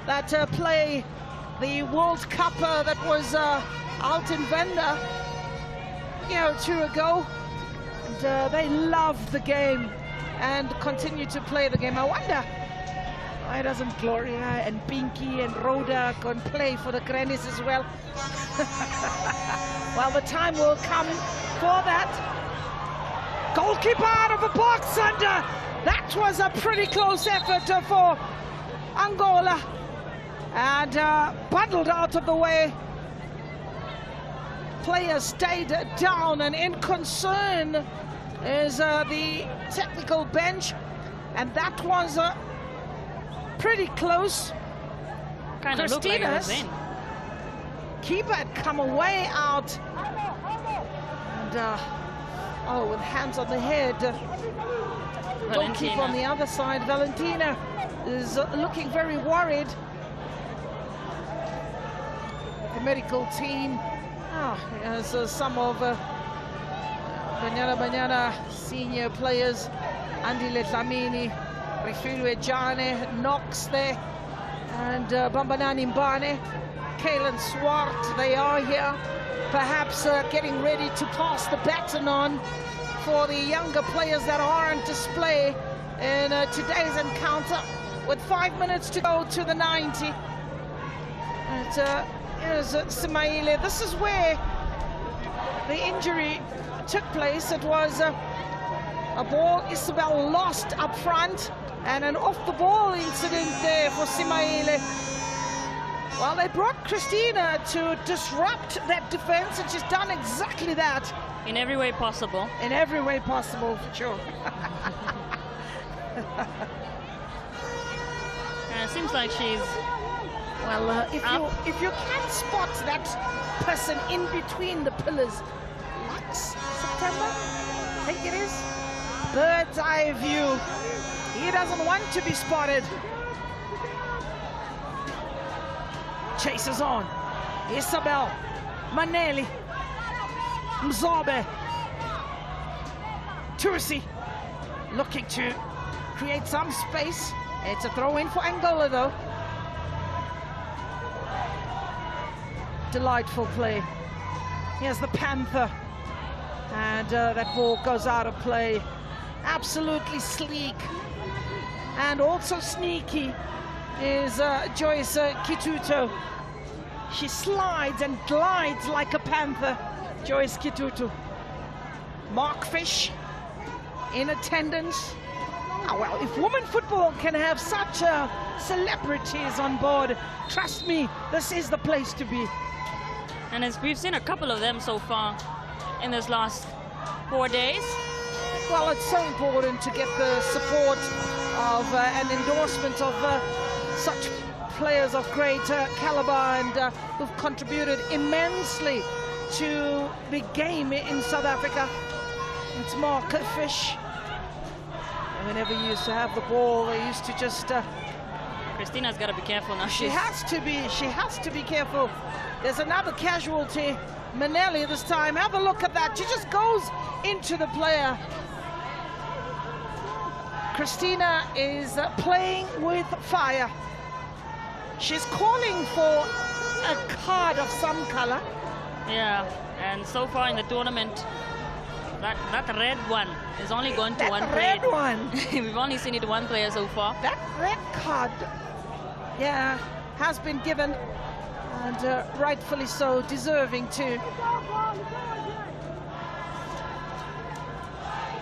that play the World Cup that was out in Venda a year or two ago. And they love the game and continue to play the game. I wonder why doesn't Gloria and Pinky and Rhoda go and play for the Grannies as well? Well, the time will come for that. Goalkeeper out of the box, and that was a pretty close effort for Angola. And bundled out of the way. Players stayed down, and in concern is the technical bench, and that was pretty close. Kind of looked like it was in. Keeper had come away out, and oh, with hands on the head. Goalkeeper on the other side, Valentina, is looking very worried. The medical team, as some of Banyana senior players, Andile Dlamini, Rifilwe Jane, Knox there, and Bambanani Mbane, Kalen Swart, they are here. Perhaps getting ready to pass the baton on for the younger players that are on display in today's encounter, with 5 minutes to go to the 90. And here's Simaile. This is where the injury took place. It was a ball Isabel lost up front, and an off-the-ball incident there for Simaile. Well, they brought Christina to disrupt that defense, and she's done exactly that. In every way possible. In every way possible, for sure. And it seems like she's... Well, if you can spot that person in between the pillars, Lux, September, I think it is, bird's eye view. He doesn't want to be spotted. Chases on. Isabel, Maneli, Mzobe, Tursi, looking to create some space. It's a throw-in for Angola, though. Delightful play. Here's the Panther, and that ball goes out of play. Absolutely sleek and also sneaky is Joyce Kitutu. She slides and glides like a panther, Joyce Kitutu. Mark Fish in attendance. Oh, well, if women football can have such celebrities on board, trust me, this is the place to be. And as we've seen a couple of them so far in this last 4 days. Well, it's so important to get the support of and endorsement of such players of great caliber, and who've contributed immensely to the game in South Africa. It's Mark Fish. And whenever you used to have the ball, they used to just... Christina's got to be careful now. She has to be careful. There's another casualty, Maneli this time. Have a look at that. She just goes into the player. Christina is playing with fire. She's calling for a card of some color. Yeah, and so far in the tournament, that red one is only gone to one player. That red one. We've only seen it one player so far. That red card, yeah, has been given, and rightfully so, deserving too.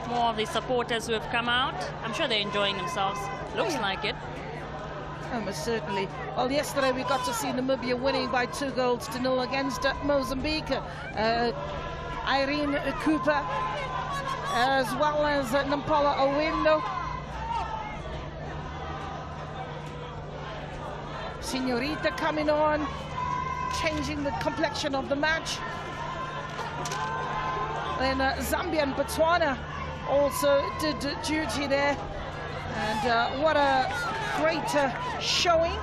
more of the supporters who have come out. I'm sure they're enjoying themselves. Looks like it. Most certainly. Well, yesterday we got to see Namibia winning by 2-0 against Mozambique. Irene Cooper, as well as Nampala Owendo. Senorita coming on, changing the complexion of the match. Then Zambia and Botswana also did duty there. And what a great showing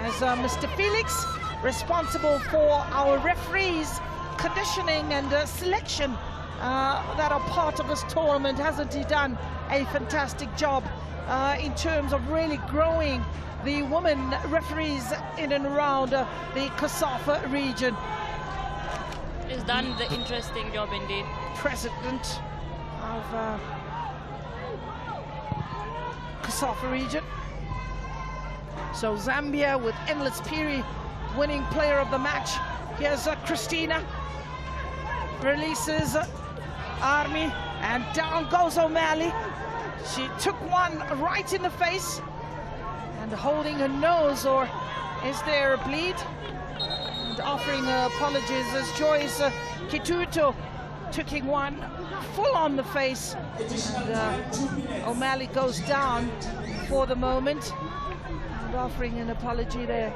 as Mr. Felix, responsible for our referees, conditioning and selection that are part of this tournament. Hasn't he done a fantastic job in terms of really growing the women referees in and around the COSAFA region? He's done the interesting job indeed. President of COSAFA region. So Zambia with Endless Piri winning player of the match. Here's Christina, releases Army, and down goes O'Malley. She took one right in the face and holding her nose, or is there a bleed? And offering apologies as Joyce Kituto taking one full on the face. And O'Malley goes down for the moment and offering an apology there.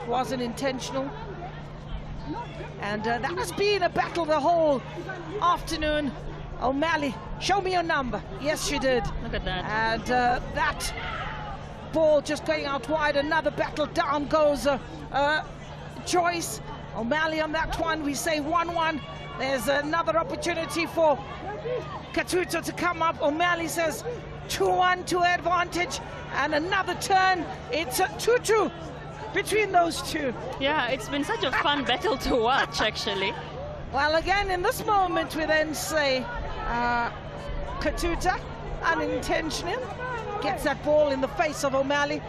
Wasn't intentional. And that has been a battle the whole afternoon. O'Malley, show me your number. Yes, she did. Look at that. And that ball just going out wide. Another battle. Down goes Joyce. O'Malley on that one. We say 1-1. There's another opportunity for Katuto to come up. O'Malley says 2-1 to advantage. And another turn. It's 2-2 between those two. Yeah, it's been such a fun battle to watch, actually. Well, again, in this moment, we then say Katuta, unintentional, gets that ball in the face of O'Malley.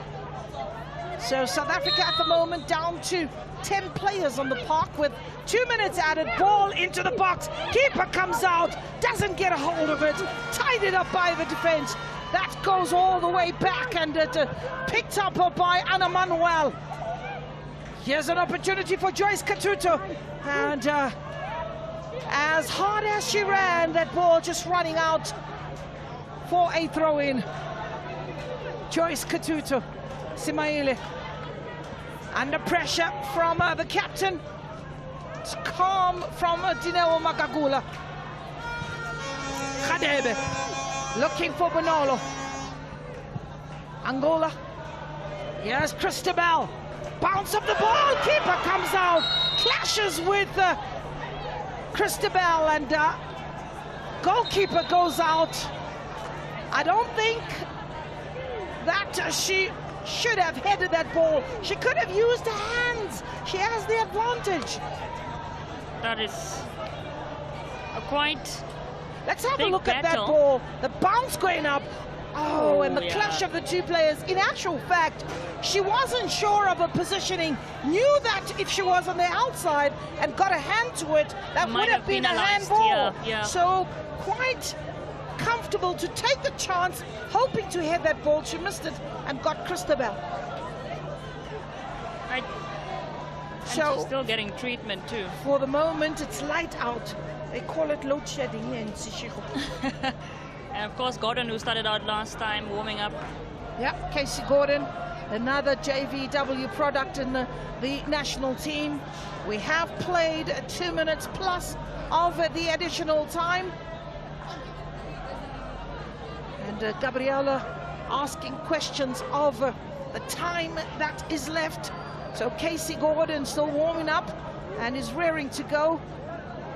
So South Africa at the moment down to 10 players on the park with 2 minutes added. Ball into the box. Keeper comes out, doesn't get a hold of it. Tied it up by the defense. That goes all the way back and picked up by Anna Manuel. Here's an opportunity for Joyce Katuto. And as hard as she ran, that ball just running out for a throw-in. Joyce Katuto, Simaile, under pressure from the captain. It's calm from Dineo Magagula. Khadebe, looking for Bonolo. Angola, here's Christabel. Bounce of the ball, keeper comes out, clashes with Christabel, and goalkeeper goes out. I don't think that she should have headed that ball. She could have used her hands. She has the advantage. That is a quite Let's have a big look at that battle. ball. The bounce going up. Oh, and the yeah. clash of the two players. In actual fact, she wasn't sure of her positioning, knew that if she was on the outside and got a hand to it, that would have been a handball. Yeah. So quite comfortable to take the chance, hoping to hit that ball. She missed it and got Christabel. And So she's still getting treatment too. for the moment, it's light out. They call it load shedding here in Seshego. And of course, Gordon, who started out last time, warming up. Yeah, Casey Gordon, another JVW product in the national team. We have played 2 minutes plus of the additional time. And Gabriela asking questions of the time that is left. So Casey Gordon still warming up and is rearing to go.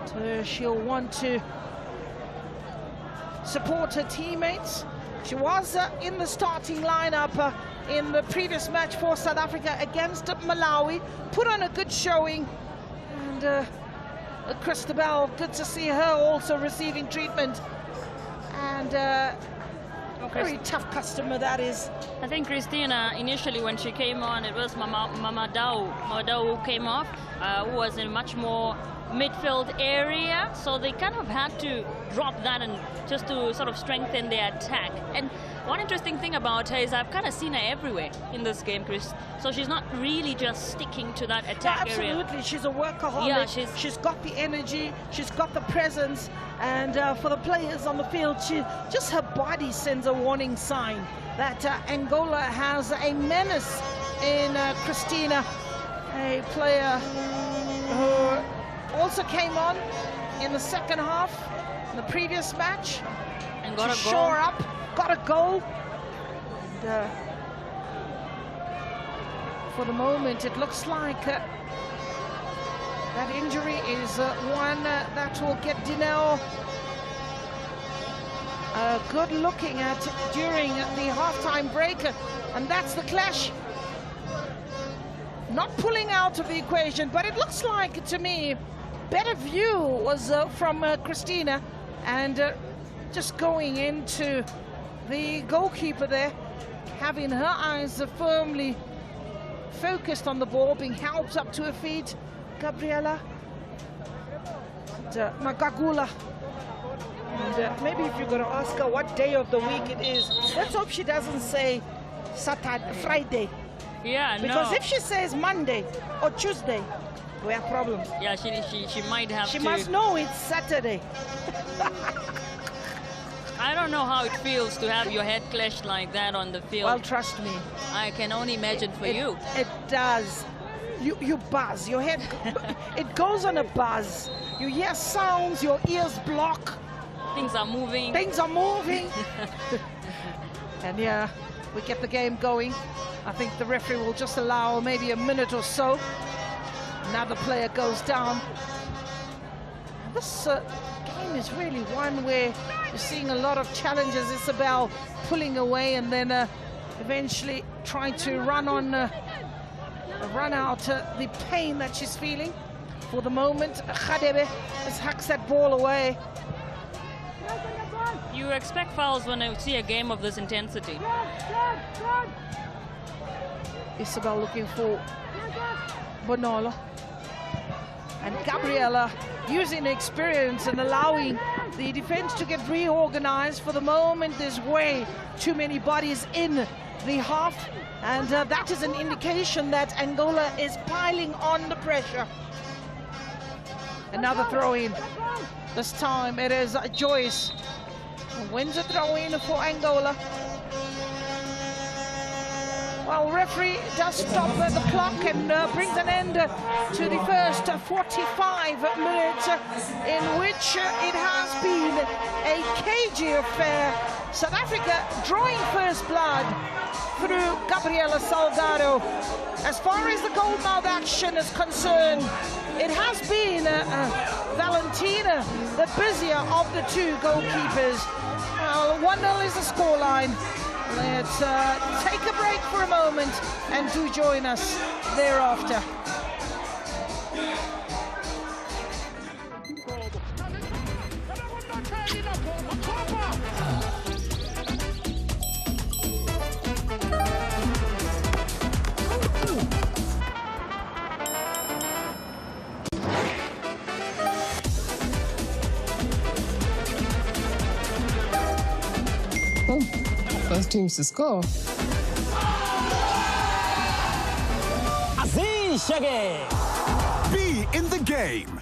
So she'll want to support her teammates. She was in the starting lineup in the previous match for South Africa against Malawi. Put on a good showing. And Christabel, good to see her also receiving treatment. And very tough customer that is. I think Christina, initially when she came on, it was Mama Dao who came off. who was in much more midfield area, so they kind of had to drop that and just to sort of strengthen their attack. And one interesting thing about her is I've kind of seen her everywhere in this game, Chris. So she's not really just sticking to that attack area. Absolutely, she's a workaholic. Yeah, she's got the energy, she's got the presence, and for the players on the field, just her body sends a warning sign that Angola has a menace in Christina, a player who also came on in the second half in the previous match and got to a goal. shore up, got a goal. And, for the moment, it looks like that injury is one that will get Dineo good looking at during the halftime break, and that's the clash. Not pulling out of the equation, but it looks like, to me, better view was from Christina, and just going into the goalkeeper there, having her eyes firmly focused on the ball, being helped up to her feet. Gabriela and Magagula. And maybe if you're going to ask her what day of the week it is, let's hope she doesn't say Saturday, Friday. Yeah, because no. if she says Monday or Tuesday, we have problems. Yeah, she might have to. She must know it's Saturday. I don't know how it feels to have your head clashed like that on the field. Well, trust me. I can only imagine for you. It does. You buzz. Your head, it goes on a buzz. You hear sounds, your ears block. Things are moving. Things are moving. And yeah, we get the game going. I think the referee will just allow maybe a minute or so. Another player goes down. This game is really one where you're seeing a lot of challenges. Isabel pulling away and then eventually trying to run out the pain that she's feeling. For the moment, Khadebe just hacks that ball away. You expect fouls when you see a game of this intensity. Isabel looking for Bonolo. And Gabriela using experience and allowing the defense to get reorganized. For the moment, there's way too many bodies in the half, and that is an indication that Angola is piling on the pressure. Another throw-in. This time it is Joyce who wins a throw-in for Angola. Well, referee does stop the clock and brings an end to the first 45 minutes in which it has been a cagey affair. South Africa drawing first blood through Gabriela Salgado. As far as the goalmouth action is concerned, it has been Valentina, the busier of the two goalkeepers. Well, 1-0 is the scoreline. Let's take a break for a moment and do join us thereafter. First teams to score. Assim cheguei! Be in the game.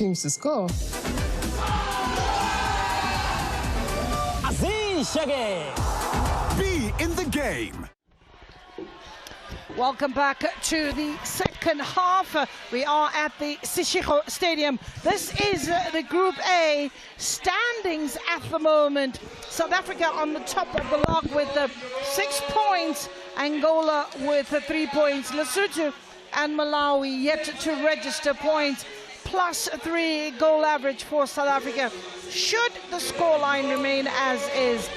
teams to score. Be in the game. Welcome back to the second half. We are at the Sishiko Stadium. This is the Group A standings at the moment. South Africa on the top of the log with 6 points. Angola with 3 points. Lesotho and Malawi yet to register points. +3 goal average for South Africa. Should the scoreline remain as is,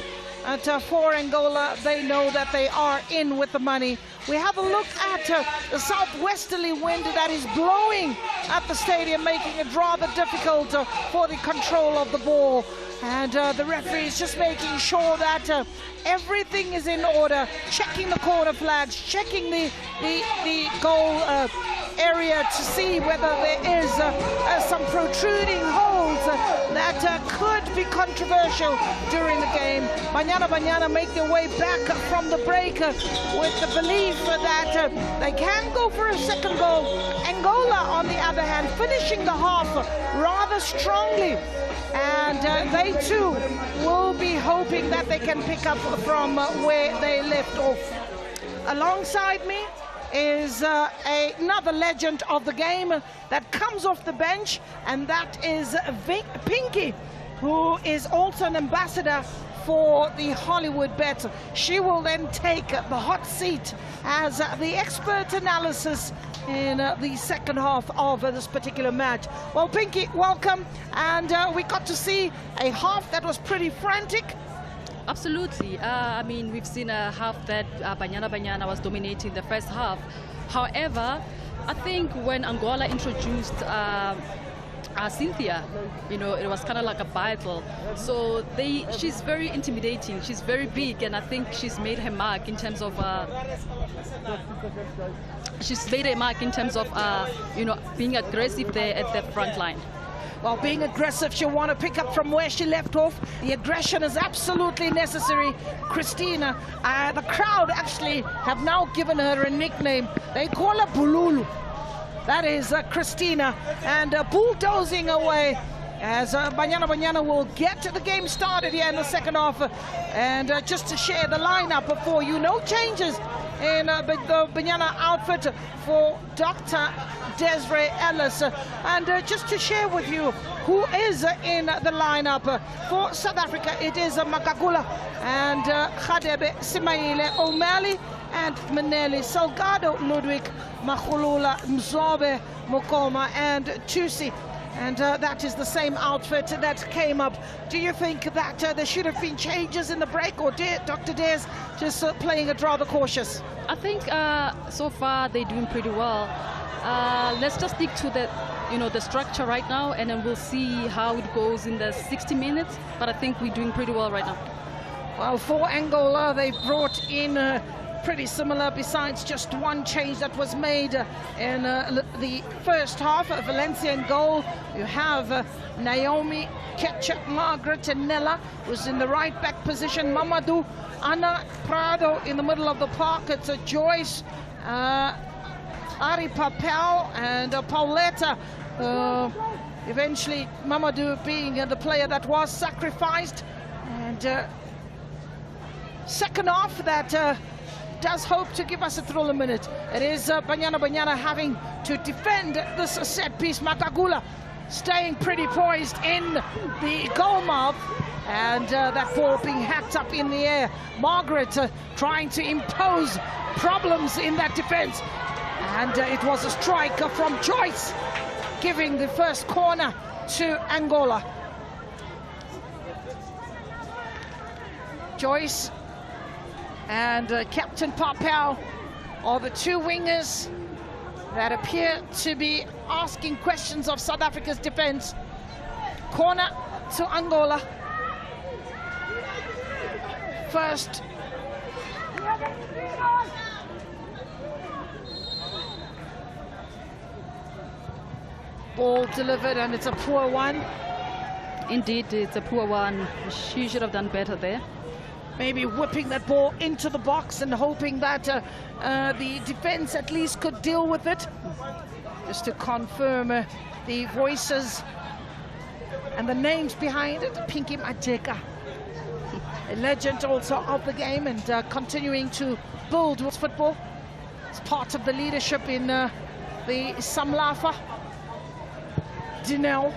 for Angola, they know that they are in with the money. We have a look at the southwesterly wind that is blowing at the stadium, making it rather difficult for the control of the ball. And the referee is just making sure that everything is in order, checking the corner flags, checking the goal area to see whether there is some protruding holes that could be controversial during the game. Banyana make their way back from the break with the belief that they can go for a second goal. Angola, on the other hand, finishing the half rather strongly. And they too will be hoping that they can pick up from where they left off. Alongside me is another legend of the game that comes off the bench, and that is Pinky, who is also an ambassador for the Hollywood Bet. She will then take the hot seat as the expert analysis in the second half of this particular match. Well, Pinky, welcome. And we got to see a half that was pretty frantic. Absolutely. I mean, we've seen a half that Banyana was dominating the first half. However, I think when Angola introduced Cynthia, you know, it was kind of like a battle. So she's very intimidating. She's very big, and I think she's made her mark in terms of you know, being aggressive there at the front line. Well, being aggressive, she'll want to pick up from where she left off. The aggression is absolutely necessary. Christina, the crowd actually have now given her a nickname. They call her Bululu. That is Christina, and bulldozing away as Banyana will get the game started here in the second half. And just to share the lineup for you, no changes in the Banyana outfit for Dr. Desiree Ellis. And just to share with you who is in the lineup for South Africa, it is Magagula and Khadebe Simaile O'Malley and Maneli Salgado, Ludwig Makhulula, Mzobe Mokoma and Tusi. And that is the same outfit that came up. Do you think that there should have been changes in the break, or Dr. Des just playing it rather cautious? I think so far they're doing pretty well. Let's just stick to the structure right now, and then we'll see how it goes in the 60 minutes. But I think we're doing pretty well right now. Well, for Angola, they brought in pretty similar, besides just one change that was made in the first half. Valencia in goal. You have Naomi, Ketchup, Margaret and Nella, who's in the right back position. Mamadou, Ana Prado in the middle of the park. It's a Joyce, Ari Papel and Pauletta. Eventually Mamadou being the player that was sacrificed. And second half that does hope to give us a thriller minute. It is Banyana having to defend this set piece. Magagula staying pretty poised in the goal mouth, and that ball being hacked up in the air. Margaret trying to impose problems in that defense, and it was a strike from Joyce, giving the first corner to Angola. Joyce and Captain Papel are the two wingers that appear to be asking questions of South Africa's defense. Corner to Angola. First. Ball delivered, and it's a poor one. Indeed, it's a poor one. She should have done better there. Maybe whipping that ball into the box and hoping that the defense at least could deal with it. Just to confirm, the voices and the names behind it. Pinky Majeka, a legend also of the game, and continuing to build with football. It's part of the leadership in the Samlafa. Dinel.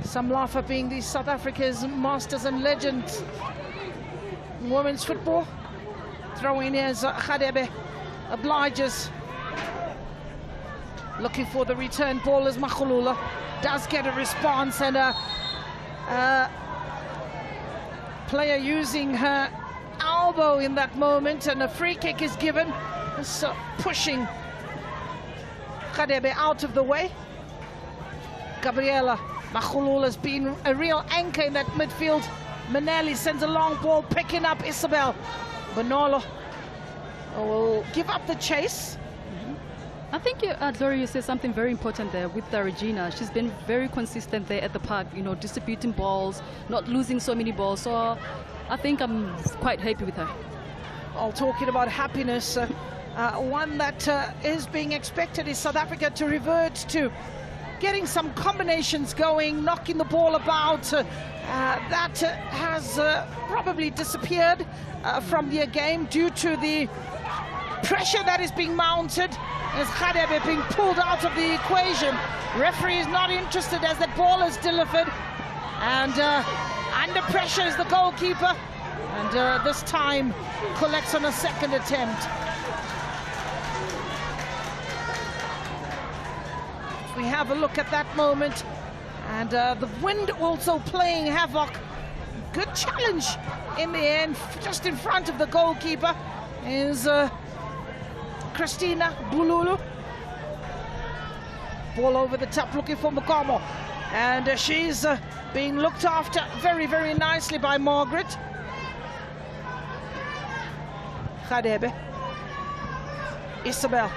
Samlafa being the South Africa's masters and legends in women's football. Throwing as Khadebe obliges. Looking for the return ball as Makhulula does get a response, and a player using her elbow in that moment, and a free kick is given. So pushing Khadebe out of the way. Gabriela Makhulula has been a real anchor in that midfield. Manelli sends a long ball, picking up Isabel. Bonolo will give up the chase. I think Dori, you said something very important there with Regina. She's been very consistent there at the park, you know, distributing balls, not losing so many balls. So I think I'm quite happy with her. All talking about happiness, one that is being expected is South Africa to revert to getting some combinations going, knocking the ball about. That has probably disappeared from their game due to the pressure that is being mounted as Khadebe being pulled out of the equation. Referee is not interested as that ball is delivered, and under pressure is the goalkeeper, and this time collects on a second attempt. We have a look at that moment, and the wind also playing havoc. Good challenge in the end. Just in front of the goalkeeper is Christina Bululu. Ball over the top looking for Mukomo, and she's being looked after very, very nicely by Margaret. Khadebe, Isabel,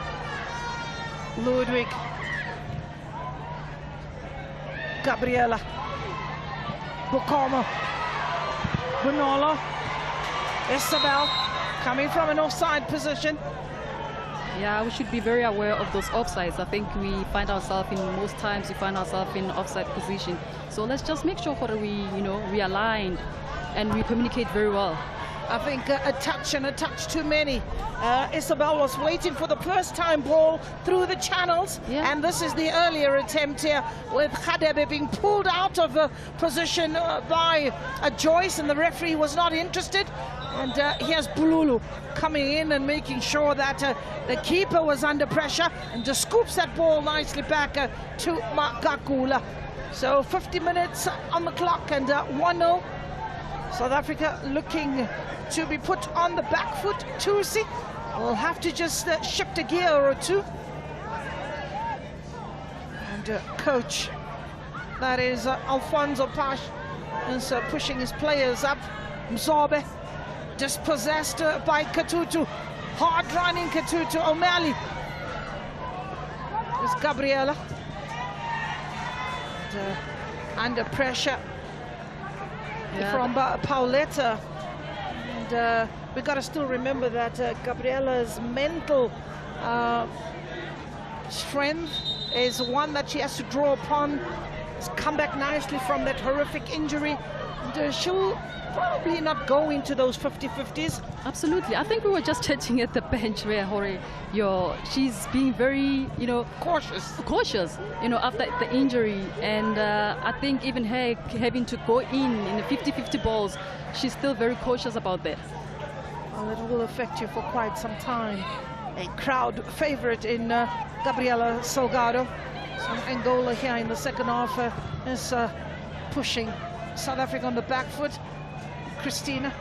Ludwig, Gabriela, Mukomo, Bonolo, Isabel coming from an offside position. Yeah, we should be very aware of those offsides. I think we find ourselves most times we find ourselves in offside position. So let's just make sure that we, you know, realign and we communicate very well. I think a touch and a touch too many. Isabel was waiting for the first time ball through the channels, and this is the earlier attempt here with Khadebe being pulled out of the position by Joyce, and the referee was not interested. And here's Bululu coming in and making sure that the keeper was under pressure, and just scoops that ball nicely back to Makakula. So 50 minutes on the clock, and 1-0. South Africa looking to be put on the back foot. Tusi will have to just shift a gear or two. And coach, that is Alfonso Pash, is pushing his players up. Mzobe dispossessed by Katutu. Hard running Katutu. O'Malley. There's Gabriela. And, under pressure from Pauletta. And we got to still remember that Gabriela's mental strength is one that she has to draw upon. She's come back nicely from that horrific injury, and she'll probably not go into those 50-50s. Absolutely. I think we were just touching at the bench where she's being very, you know, cautious, you know, after the injury, and I think even her having to go in the 50-50 balls, she's still very cautious about that. Well, it will affect you for quite some time. A crowd favorite in Gabriela Salgado. So Angola here in the second half is pushing South Africa on the back foot. Christina,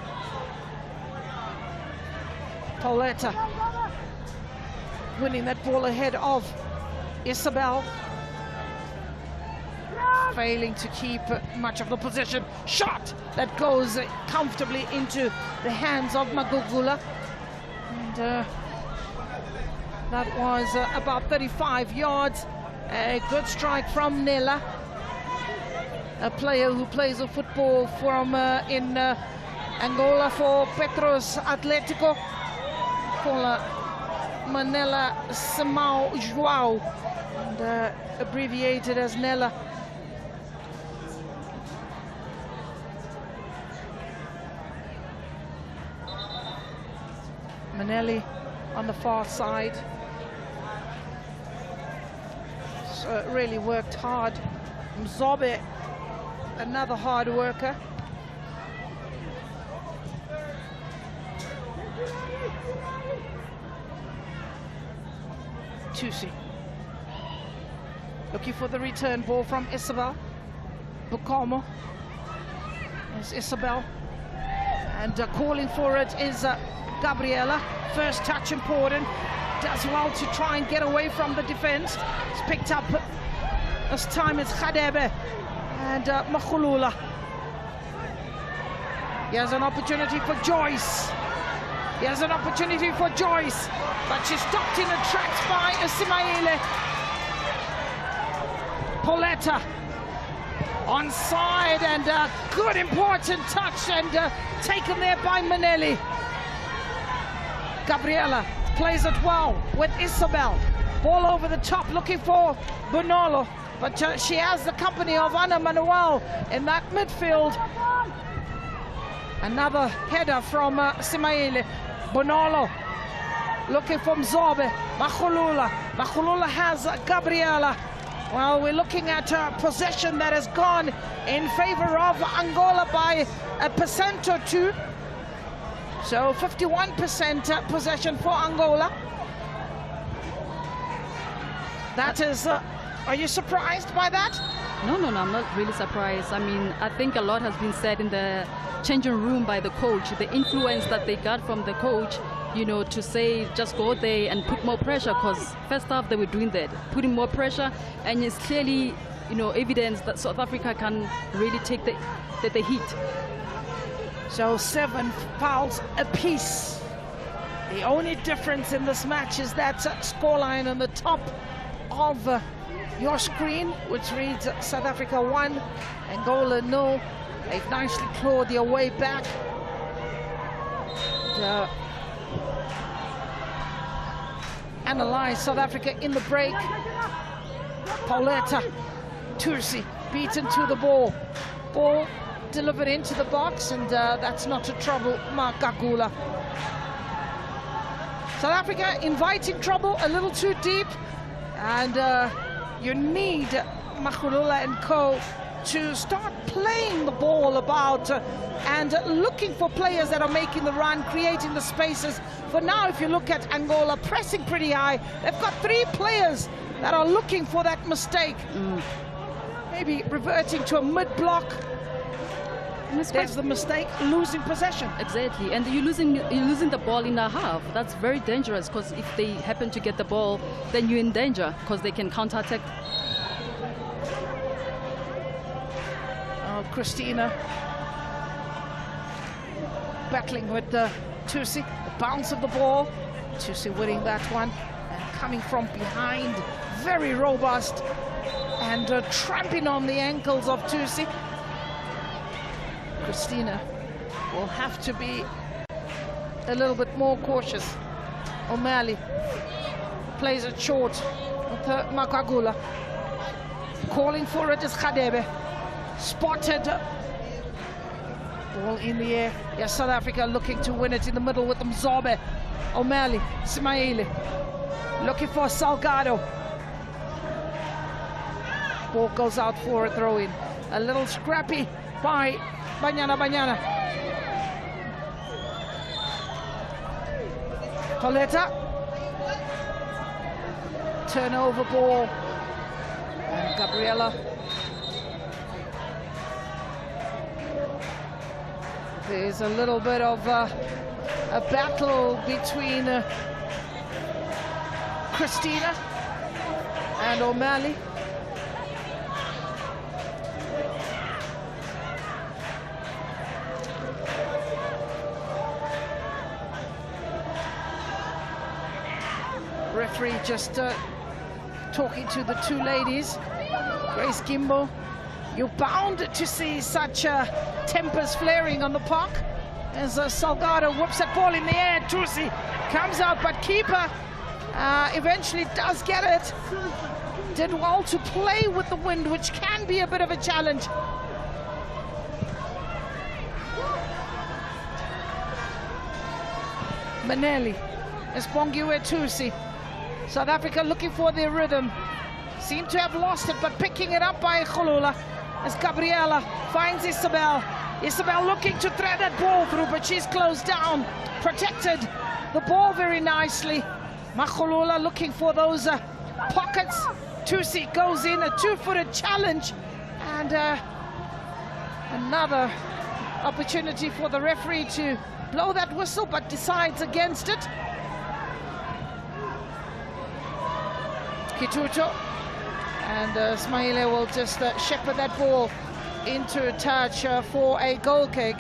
Pauletta winning that ball ahead of Isabel, failing to keep much of the position. Shot that goes comfortably into the hands of Magugula, and that was about 35 yards. A good strike from Nela, a player who plays football from in Angola for Petros Atletico, called Manela Simão João. And and abbreviated as Nella. Manelli on the far side. Really worked hard. Mzobe, another hard worker. Tusi looking for the return ball from Isabel. Bukomo. There's Isabel. And calling for it is Gabriela. First touch important. Does well to try and get away from the defense. It's picked up. This time it's Khadebe and Makhulula. He has an opportunity for Joyce. He has an opportunity for Joyce, but she's stopped in the tracks by Ismaile. Pauletta onside, and a good important touch, and taken there by Manelli. Gabriela plays it well with Isabel. Ball over the top, looking for Bonolo, but she has the company of Ana Manuel in that midfield. Another header from Simaile. Bonolo looking for Mzobe. Makhulula. Makhulula has Gabriela. Well, we're looking at a possession that has gone in favor of Angola by 1% or 2. So 51% possession for Angola. That is, are you surprised by that? No, I'm not really surprised. I mean, I think a lot has been said in the changing room by the coach, the influence that they got from the coach, you know, to say just go there and put more pressure, because first half they were doing that, putting more pressure, and it's clearly, you know, evidence that South Africa can really take the heat. So 7 fouls apiece. The only difference in this match is that scoreline on the top of your screen, which reads South Africa 1, Angola 0. They've nicely clawed their way back. And, analyze South Africa in the break. Pauletta, Tursi beaten to the ball. Ball delivered into the box, and that's not to trouble Makagula. South Africa inviting trouble a little too deep, and you need Makhulula and co to start playing the ball about and looking for players that are making the run, creating the spaces. For now, if you look at Angola pressing pretty high, they've got 3 players that are looking for that mistake. Maybe reverting to a mid-block. There's the mistake, losing possession. Exactly, and you're losing the ball in a half. That's very dangerous, because if they happen to get the ball, then you're in danger, because they can counter-attack. Christina battling with Tusi, the bounce of the ball. Tusi winning that one, and coming from behind, very robust, and tramping on the ankles of Tusi. Christina will have to be a little bit more cautious. O'Malley plays it short with Makagula. Calling for it is Khadebe. Spotted. Ball in the air. Yes, South Africa looking to win it in the middle with Mzobe. O'Malley, Simaile. Looking for Salgado. Ball goes out for a throw-in. A little scrappy by Banyana. Pauletta. Turnover ball. And Gabriela. There's a little bit of a battle between Christina and O'Malley. Referee just talking to the 2 ladies. Grace Gimbo, you're bound to see such tempers flaring on the park as Salgado whips that ball in the air. Tusi comes out, but keeper eventually does get it. did well to play with the wind, which can be a bit of a challenge. Maneli, Espongiwe Tusi. South Africa looking for their rhythm. Seem to have lost it, but picking it up by Khulula as Gabriela finds Isabel. Isabel looking to thread that ball through, but she's closed down, protected the ball very nicely. Makhulula looking for those pockets. Tusi goes in, a two-footed challenge, and another opportunity for the referee to blow that whistle, but decides against it. Kituto, and Smaile will just shepherd that ball into touch for a goal kick.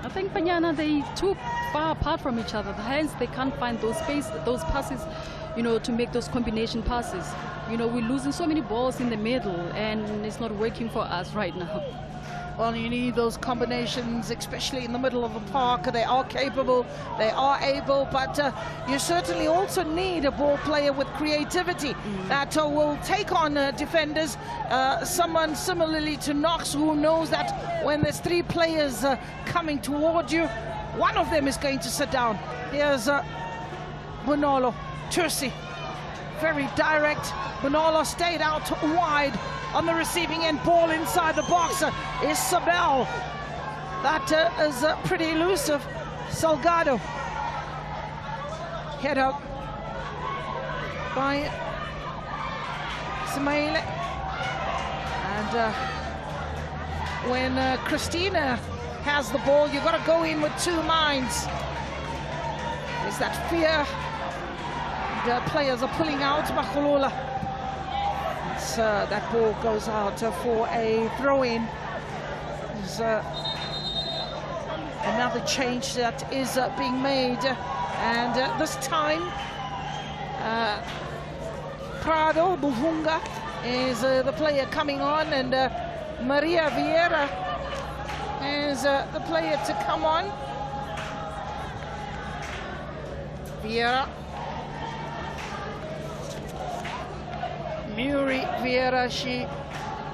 I think Banyana, they too far apart from each other. Hence, they can't find those space, those passes, you know, to make those combination passes. You know, we're losing so many balls in the middle, and it's not working for us right now. Well, you need those combinations, especially in the middle of the park. They are capable, they are able, but you certainly also need a ball player with creativity that will take on defenders. Someone similarly to Knox, who knows that when there's three players coming toward you, one of them is going to sit down. Here's Bonolo, Tursi, very direct. Bonolo stayed out wide on the receiving end, ball inside the box. Isabel, that is pretty elusive. Salgado, head up by Smaile. And when Christina has the ball, you've got to go in with two minds. There's that fear. The players are pulling out. Makhulula. That ball goes out for a throw-in. There's another change that is being made, and this time Prado Buhunga is the player coming on, and Maria Vieira is the player to come on. Vieira. Muri Vieira, she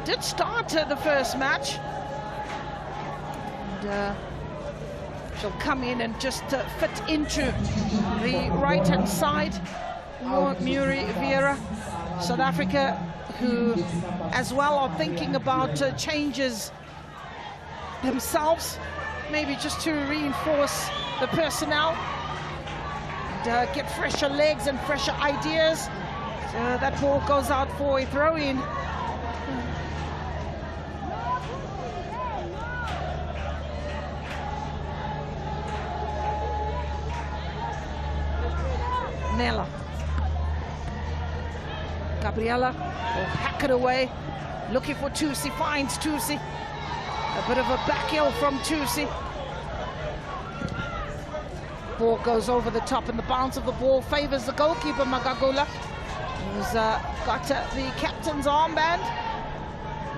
did start the first match, and she'll come in and just fit into the right-hand side. Muri Vieira, South Africa, who as well are thinking about changes themselves, maybe just to reinforce the personnel and get fresher legs and fresher ideas. That ball goes out for a throw-in. Nella. Gabriela will hack it away. Looking for Tusi, finds Tusi. A bit of a back heel from Tusi. Ball goes over the top, and the bounce of the ball favors the goalkeeper, Magagula. He's got the captain's armband.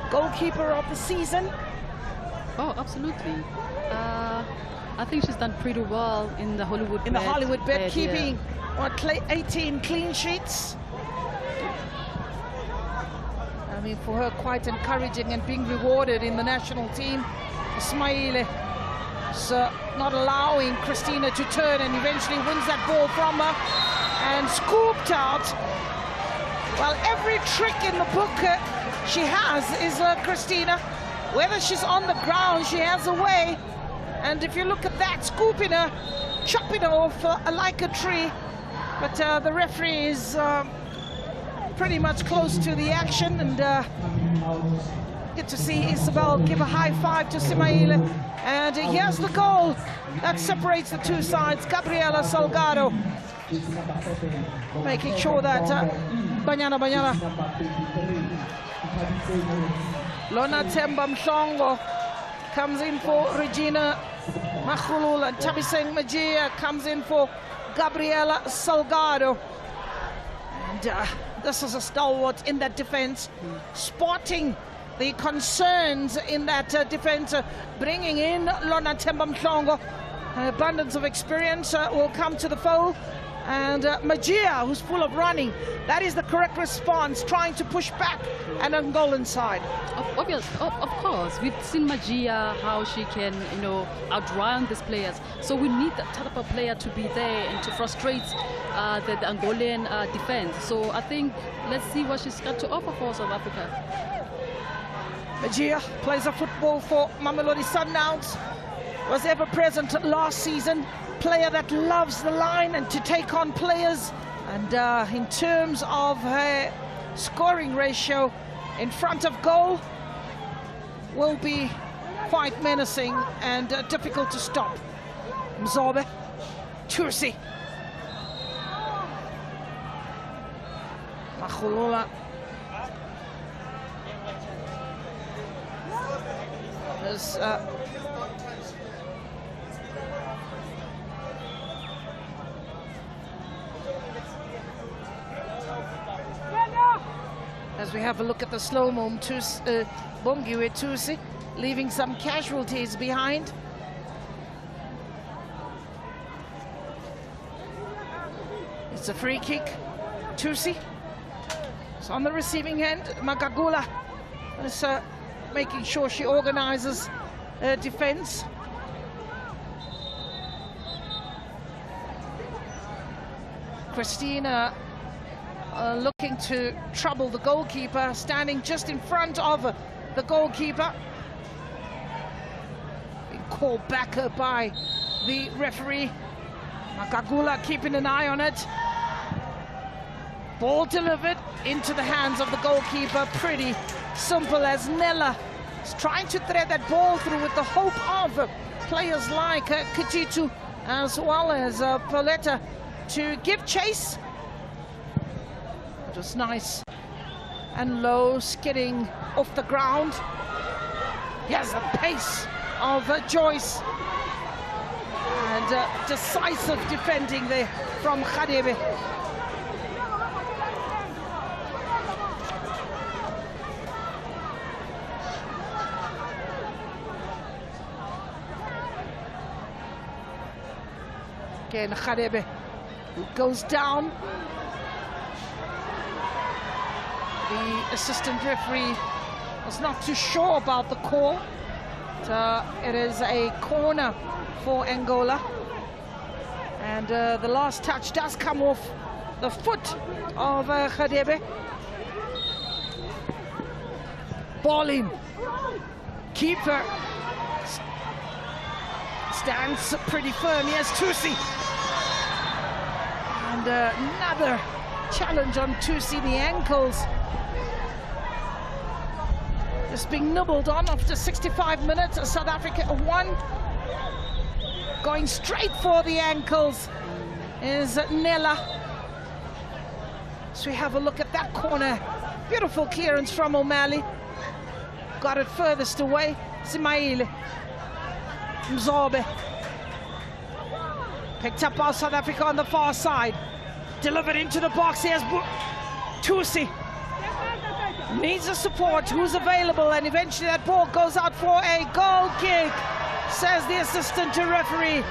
Goalkeeper of the season. Oh, absolutely. I think she's done pretty well in the Hollywood in bet. the Hollywood bet, keeping yeah. what, 18 clean sheets. I mean, for her, quite encouraging and being rewarded in the national team. Ismaile not allowing Christina to turn, and eventually wins that ball from her and scooped out. Well, every trick in the book she has is Christina. Whether she's on the ground, she has a way. And if you look at that, scooping her, chopping her off like a tree. But the referee is pretty much close to the action, and get to see Isabel give a high five to Smaile. And here's the goal that separates the two sides. Gabriela Salgado making sure that Banyana Lona Temba Mhlongo comes in for Regina Makhulula, and Tabiseng Majia comes in for Gabriela Salgado. And this is a stalwart in that defense, spotting the concerns in that defense, bringing in Lona Temba Mhlongo. An abundance of experience will come to the fore. And Magia, who's full of running. That is the correct response, trying to push back an Angolan side. Of course, we've seen Magia, how she can, outrun these players. So we need that type of player to be there and to frustrate the Angolan defense. So I think, let's see what she's got to offer for South Africa. Magia plays a football for Mamelodi Sundowns. Was ever present last season. Player that loves the line and to take on players. And in terms of her scoring ratio in front of goal, will be quite menacing and difficult to stop. Mzobe, Tursi, Machulula. There's as we have a look at the slow-mo, Bongiwe Tusi leaving some casualties behind. It's a free kick. Tusi is on the receiving end. Magagula is making sure she organizes defense. Christina looking to trouble the goalkeeper, standing just in front of the goalkeeper. Being called back by the referee. Magagula keeping an eye on it. Ball delivered into the hands of the goalkeeper. Pretty simple, as Nella is trying to thread that ball through with the hope of players like Kajitu as well as Pauletta to give chase. Just nice and low, skidding off the ground. Here's the pace of Joyce. And decisive defending there from Khadebe. Again, Khadebe, who goes down. The assistant referee was not too sure about the call. It is a corner for Angola. And the last touch does come off the foot of Khadebe. Ball in. Keeper stands pretty firm. Here's Tusi. And another challenge on Tusi, the ankles. Just being nibbled on after 65 minutes. South Africa 1. Going straight for the ankles is Nella. So we have a look at that corner. Beautiful clearance from O'Malley. Got it furthest away. Simaile. Mzobe. Picked up by South Africa on the far side. Delivered into the box. Here's Tusi. Needs the support. Who's available? And eventually that ball goes out for a goal kick, says the assistant to referee.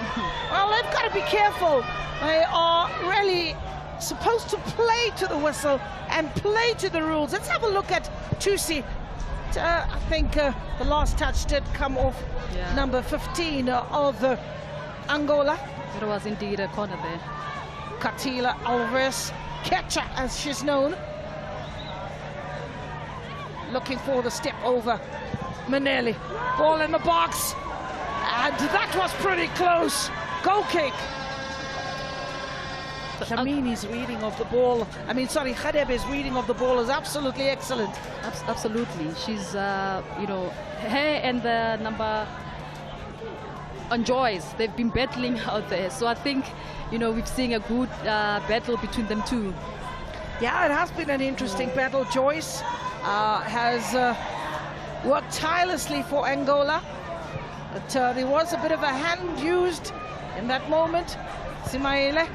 Well, they've got to be careful. They are really supposed to play to the whistle and play to the rules. Let's have a look at Tusi. I think the last touch did come off number 15 of Angola. It was indeed a corner there. Katila Alvarez, catcher as she's known. Looking for the step over. Manelli, ball in the box. And that was pretty close. Goal kick. Dlamini's reading of the ball, Khadebe's reading of the ball is absolutely excellent. Absolutely. She's, her and the number on Joyce, they've been battling out there. So I think, we've seen a good battle between them two. Yeah, it has been an interesting battle. Joyce has worked tirelessly for Angola. But there was a bit of a hand used in that moment. Simaile.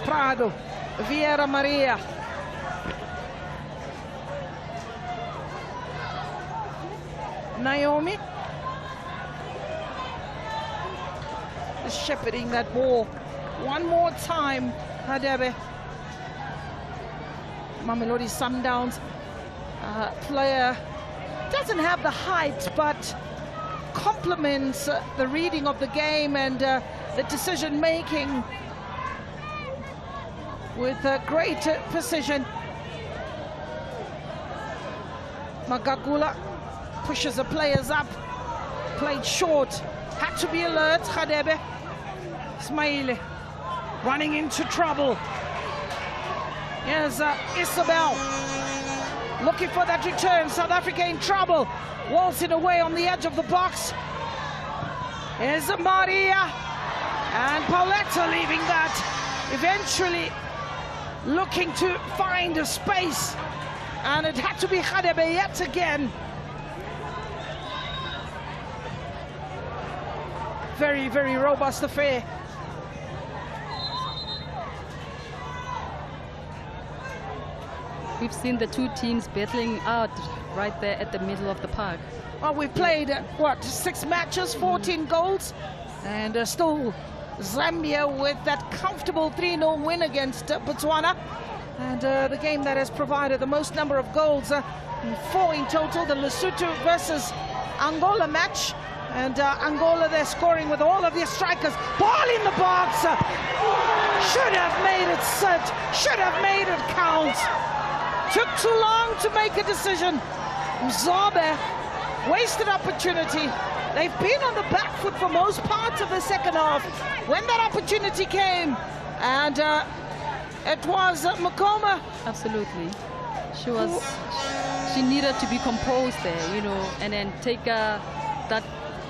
Prado. Vieira Maria. Naomi. shepherding that ball. One more time, Hadebe. Mamelodi Sundowns player doesn't have the height, but complements the reading of the game and the decision making with great precision. Magagula pushes the players up, played short, had to be alert. Hadebe, Ismail running into trouble. Here's Isabel looking for that return. South Africa in trouble, waltzing away on the edge of the box. Here's Maria and Pauletta leaving that, eventually looking to find a space, and it had to be Hadebe yet again. Very, very robust affair. We've seen the two teams battling out right there at the middle of the park. Well, we've played, what, 6 matches, 14 goals, and still Zambia with that comfortable 3-0 win against Botswana. And the game that has provided the most number of goals, 4 in total, the Lesotho versus Angola match. And Angola, they're scoring with all of their strikers. Ball in the box. Should have made it sit. Should have made it count. Took too long to make a decision. Mzobe, wasted opportunity. They've been on the back foot for most parts of the second half. When that opportunity came, and it was Makoma. Absolutely. She needed to be composed there, you know, and then take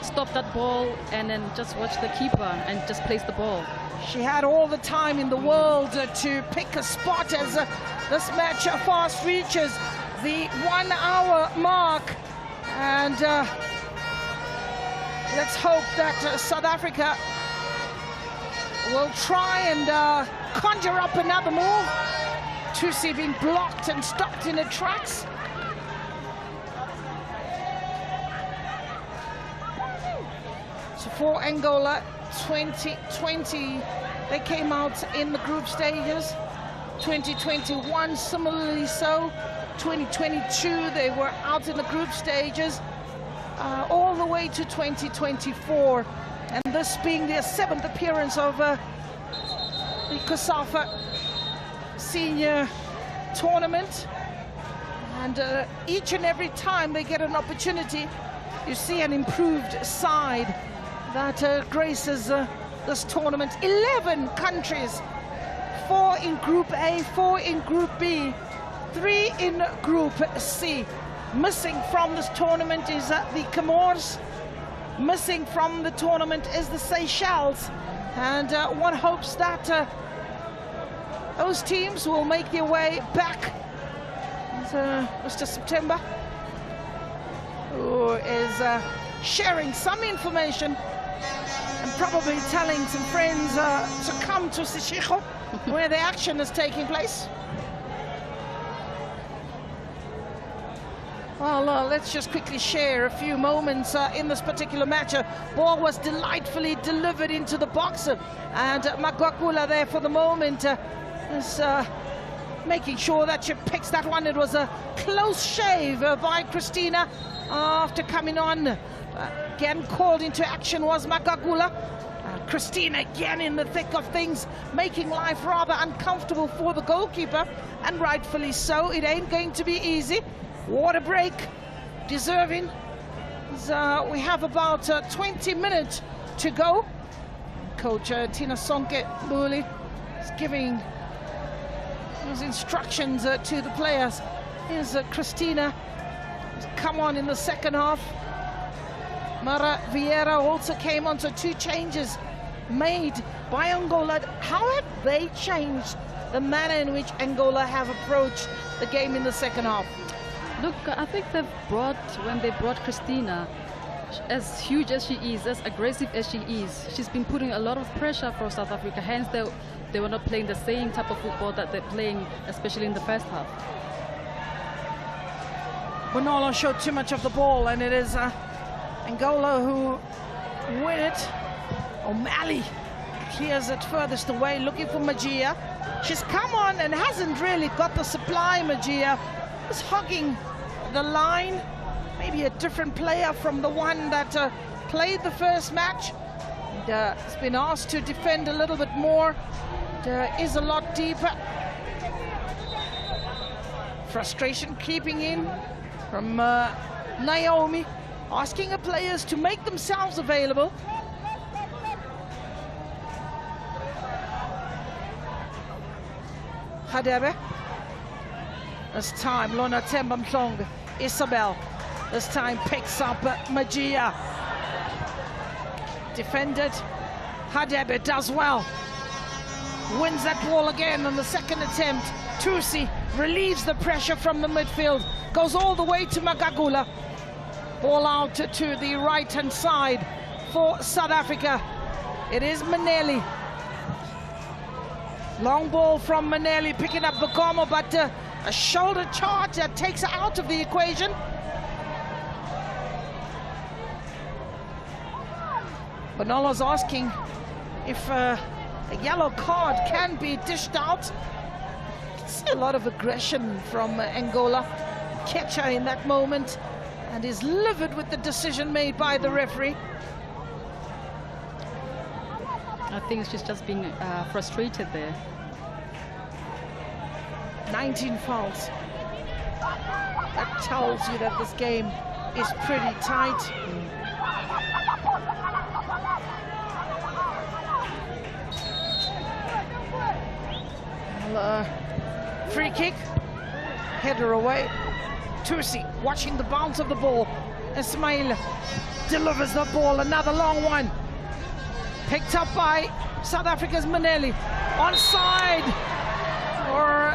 stop that ball and then just watch the keeper and just place the ball. She had all the time in the world to pick a spot as this match fast reaches the 1 hour mark. And let's hope that South Africa will try and conjure up another move. Tusi being blocked and stopped in her tracks. So for Angola, 2020, they came out in the group stages. 2021, similarly so. 2022, they were out in the group stages, all the way to 2024. And this being their 7th appearance of the COSAFA senior tournament. And each and every time they get an opportunity, you see an improved side that graces this tournament. 11 countries, 4 in Group A, 4 in Group B, 3 in Group C. Missing from this tournament is the Comores. Missing from the tournament is the Seychelles. And one hopes that those teams will make their way back. Mr. September, who is sharing some information and probably telling some friends to come to Seshego, where the action is taking place. Well, let's just quickly share a few moments in this particular match. Ball was delightfully delivered into the box, and Magagula there for the moment is making sure that she picks that one. It was a close shave by Christina after coming on. Again called into action was Magagula. Christina again in the thick of things, making life rather uncomfortable for the goalkeeper, and rightfully so. It ain't going to be easy. Water break, deserving. We have about 20 minutes to go. Coach Tina Sonke Buli is giving those instructions to the players. Here's Christina, who's come on in the second half. Mara Vieira also came on, so 2 changes made by Angola. How have they changed the manner in which Angola have approached the game in the second half? Look, I think when they brought Christina, as huge as she is, as aggressive as she is, she's been putting a lot of pressure for South Africa. Hence, they were not playing the same type of football that they're playing, especially in the first half. Bonolo showed too much of the ball, and it is Angola who win it O'Malley clears it furthest away, looking for Magia. She's come on and hasn't really got the supply. Magia is hugging the line. Maybe a different player from the one that played the first match. And, has been asked to defend a little bit more. Is a lot deeper. Frustration creeping in from Naomi, asking her players to make themselves available. Hadebe. This time, Lona Tembamtlong, Isabel. This time picks up Magia. Defended. Hadebe does well. Wins that ball again on the second attempt. Tusi relieves the pressure from the midfield. Goes all the way to Magagula. Ball out to the right-hand side for South Africa. It is Maneli. Long ball from Maneli, picking up Bakomo, but a shoulder charge that takes her out of the equation. Bonolo's asking if a yellow card can be dished out. See a lot of aggression from Angola. Catcher in that moment, and is livid with the decision made by the referee. I think she's just being frustrated there. 19 fouls. That tells you that this game is pretty tight. Well, free kick, header away. Tusi watching the bounce of the ball. Ismail delivers the ball, another long one. Picked up by South Africa's Maneli. Onside, or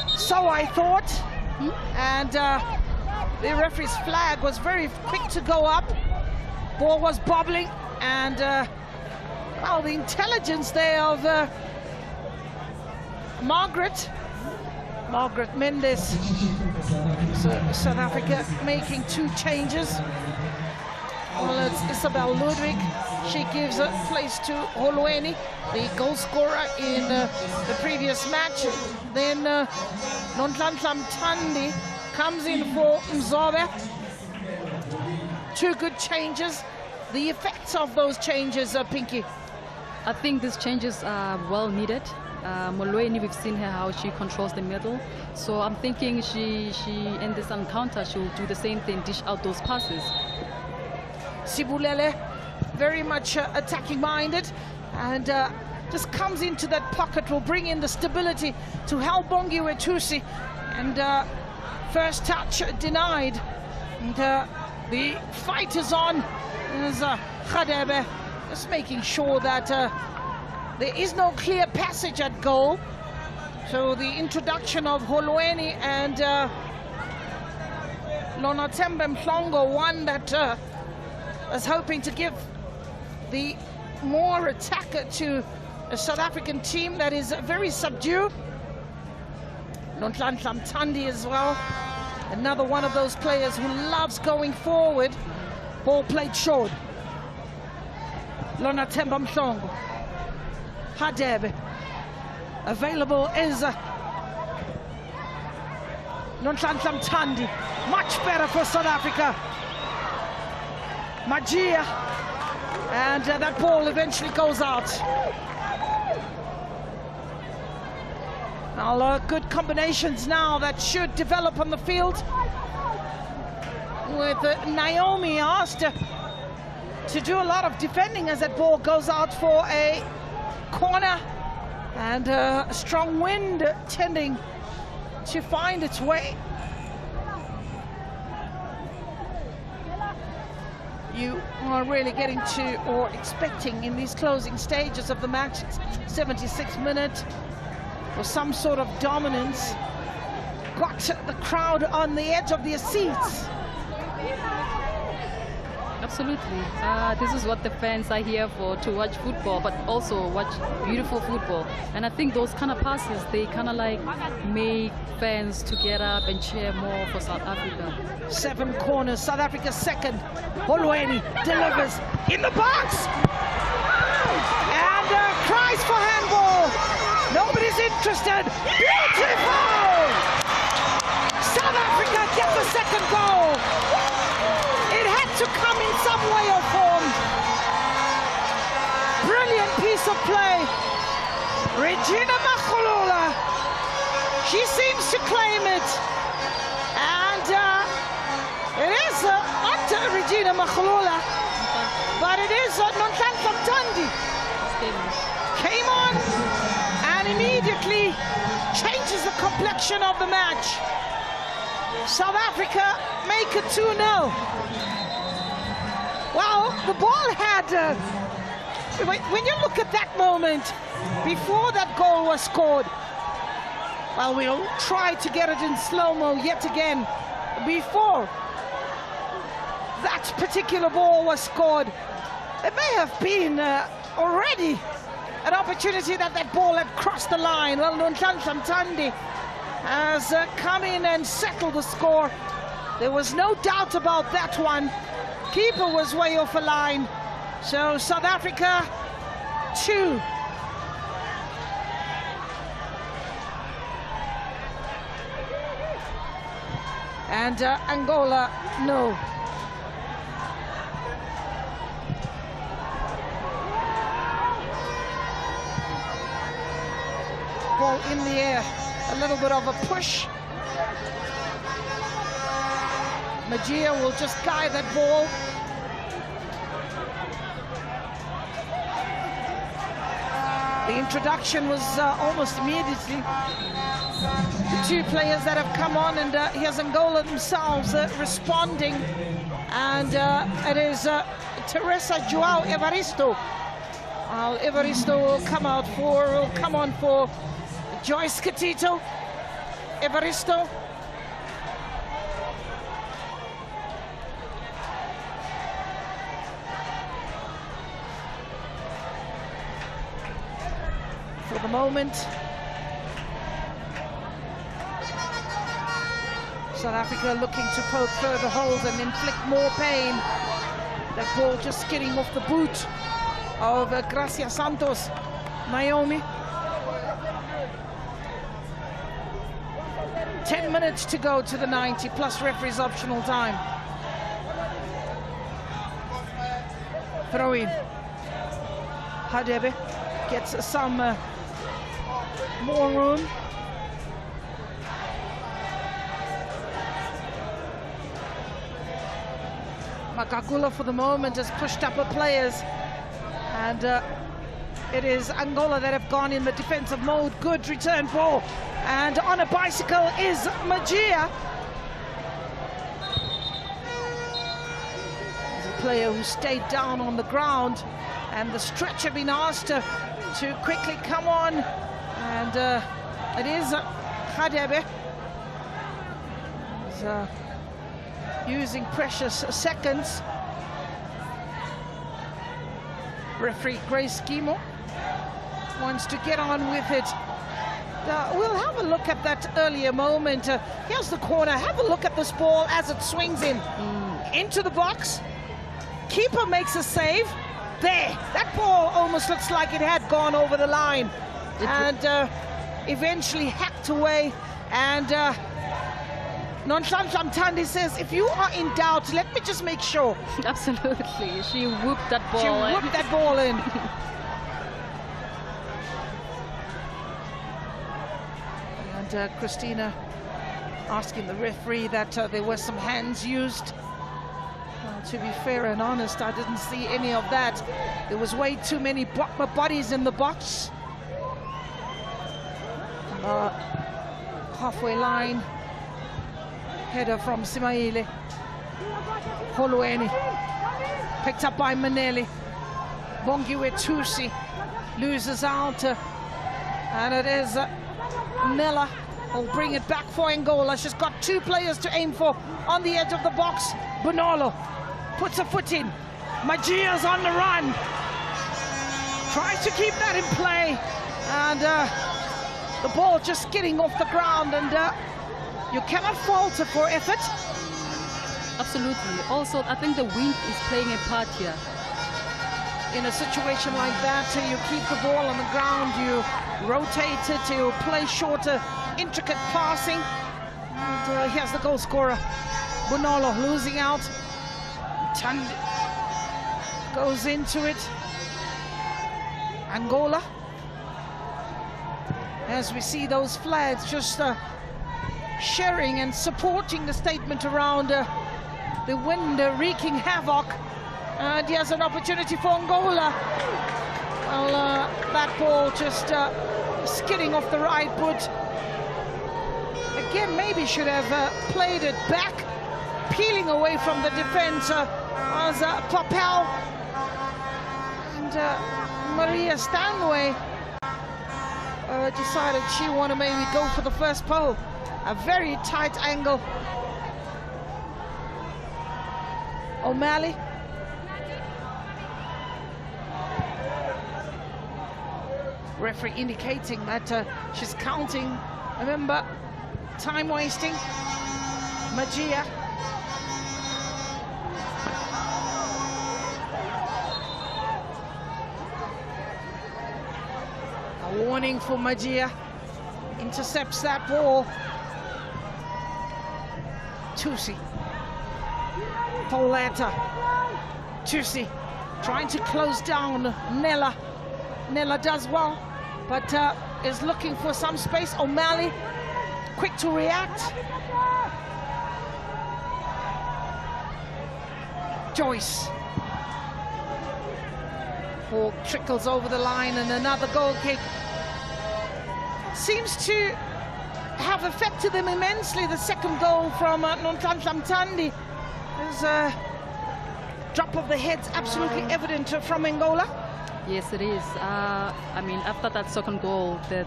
so I thought. And the referee's flag was very quick to go up. Ball was bobbling, and well, the intelligence there of Margaret Mendes. So South Africa making 2 changes. Well, it's Isabel Ludwig. She gives a place to Holweni, the goal scorer in the previous match. Then Nonhlanhla Mthandi comes in for Mzobe. 2 good changes. The effects of those changes, Pinky? I think these changes are well needed. Molweni, we've seen her how she controls the middle, so I'm thinking she in this encounter she'll do the same thing, dish out those passes. Sibulele, very much attacking minded, and just comes into that pocket, will bring in the stability to help Bongiwe Tusi, and first touch denied, and the fight is on. There's Khadebe just making sure that there is no clear passage at goal. So the introduction of Holweni and Lonatembe Mhlongo, one that is hoping to give the more attacker to a South African team that is very subdued. Nonhlanhla Mthandi as well, another one of those players who loves going forward. Ball played short. Lonatembe Mhlongo. Hadebe. Available is Nonhlanhla Mthandi. Much better for South Africa. Magia. And that ball eventually goes out. Now, good combinations now that should develop on the field. With Naomi asked to do a lot of defending as that ball goes out for a corner, and a strong wind tending to find its way. You are really getting to, or expecting in these closing stages of the match, 76th minute, for some sort of dominance. Got the crowd on the edge of their seats. Absolutely. This is what the fans are here for, to watch football, but also watch beautiful football. And I think those kind of passes, they kind of like make fans to get up and cheer more for South Africa. 7 corners, South Africa second. Hollywood delivers in the box. And cries for handball. Nobody's interested. Beautiful! South Africa get the second goal. It had to come in some way or form. Brilliant piece of play. Regina Magolola. She seems to claim it. And it is not Regina Magolola, but it is Nonhlanhla Mthandi. Came on and immediately changes the complexion of the match. South Africa make it 2-0. Well, the ball had, when you look at that moment, before that goal was scored, well, we'll try to get it in slow-mo yet again. Before that particular ball was scored, it may have been already an opportunity that ball had crossed the line. Well, Nonhlanhla Mthandi has come in and settled the score. There was no doubt about that one. Keeper was way off a line. So South Africa 2. And Angola, no. Ball in the air, a little bit of a push. Magia will just guide that ball. The introduction was almost immediately. The 2 players that have come on, and here's Angola themselves responding. And it is Teresa João Evaristo. Evaristo will come on for Joyce Katito. Evaristo. For the moment, South Africa looking to poke further holes and inflict more pain. That ball just skidding off the boot of Gracia Santos. Naomi. 10 minutes to go to the 90, plus referee's optional time. Throw in. Hadebe gets some more room. Magagula for the moment has pushed up her players, and it is Angola that have gone in the defensive mode. Good return ball, and on a bicycle is Magia. There's a player who stayed down on the ground, and the stretcher been asked to quickly come on, and it is Hadebe. Using precious seconds. Referee Grace Gimo wants to get on with it. We'll have a look at that earlier moment. Here's the corner. Have a look at this ball as it swings in. Into the box. Keeper makes a save. There. That ball almost looks like it had gone over the line. And eventually hacked away. And Nonhlanhla Mthandi says, if you are in doubt, let me just make sure. Absolutely. She whooped that ball in. She whooped that ball in. And Christina asking the referee that there were some hands used. To be fair and honest, I didn't see any of that. There was way too many bodies in the box. Halfway line. Header from Simaile. Holweni. Picked up by Maneli. Bongiwe Tusi loses out. And it is Nella will bring it back for Angola. She's got 2 players to aim for on the edge of the box. Bonolo puts a foot in. Magia's on the run. Tries to keep that in play. And the ball just skidding off the ground. And you cannot falter for effort. Absolutely. Also, I think the wind is playing a part here. In a situation like that, you keep the ball on the ground, you rotate it, you play shorter, intricate passing. And here's the goal scorer, Bunolo, losing out. Tand goes into it. Angola. As we see those flags just sharing and supporting the statement around the wind wreaking havoc. And here's an opportunity for Angola. Well, that ball just skidding off the right foot. Again, maybe should have played it back, peeling away from the defense as Papel. And Maria Stanway decided she wanted to maybe go for the first pole. A very tight angle. O'Malley. Referee indicating that she's counting. Remember, time wasting. Magia. A warning for Magia. Intercepts that ball. Tusi. Pauletta. Tusi trying to close down Nella. Nella does well, but is looking for some space. O'Malley, quick to react. Joyce. Ball trickles over the line and another goal kick. Seems to have affected them immensely, the second goal from Nonhlanhla Mthandi. There's a drop of the heads absolutely evident from Angola. Yes, it is. I mean, after that second goal, the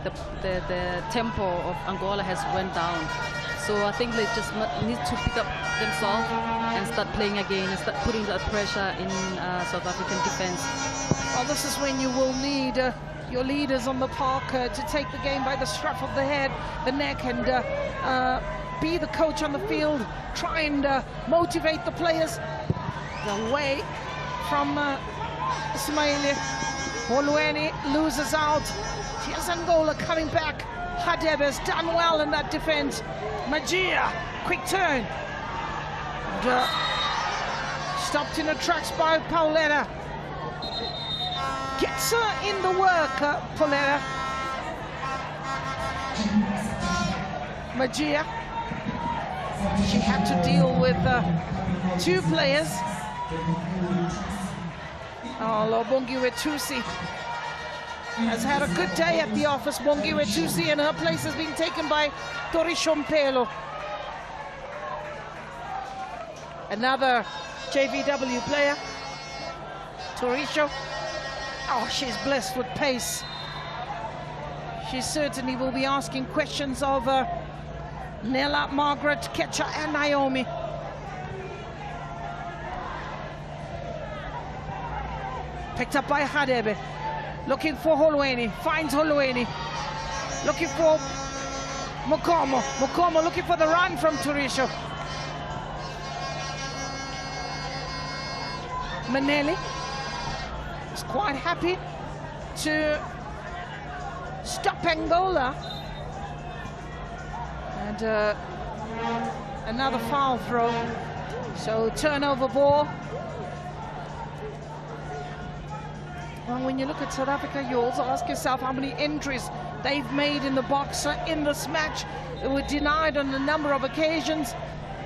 tempo of Angola has went down. So I think they just need to pick up themselves and start playing again and start putting that pressure in South African defense. Well, this is when you will need your leaders on the park to take the game by the scruff of the head, the neck, and be the coach on the field, try and motivate the players. Away from Ismaili. Holweni loses out. Here's Angola coming back. Hadebe done well in that defense. Magia, quick turn. And, stopped in the tracks by Pauletta. Gets her in the work, Pauletta. Magia. She had to deal with two players. Oh, Bongiwe Tusi has had a good day at the office. Bongiwe Tusi, and her place has been taken by Torisho Mpelo. Another JVW player, Torisho. Oh, she's blessed with pace. She certainly will be asking questions of Nella, Margaret, Ketcha, and Naomi. Picked up by Hadebe. Looking for Holweni. Finds Holweni. Looking for Mokomo. Mokomo looking for the run from Torisho. Manelli is quite happy to stop Angola. And another foul throw. So turnover ball. Well, when you look at South Africa, you also ask yourself how many entries they've made in the box in this match. They were denied on a number of occasions.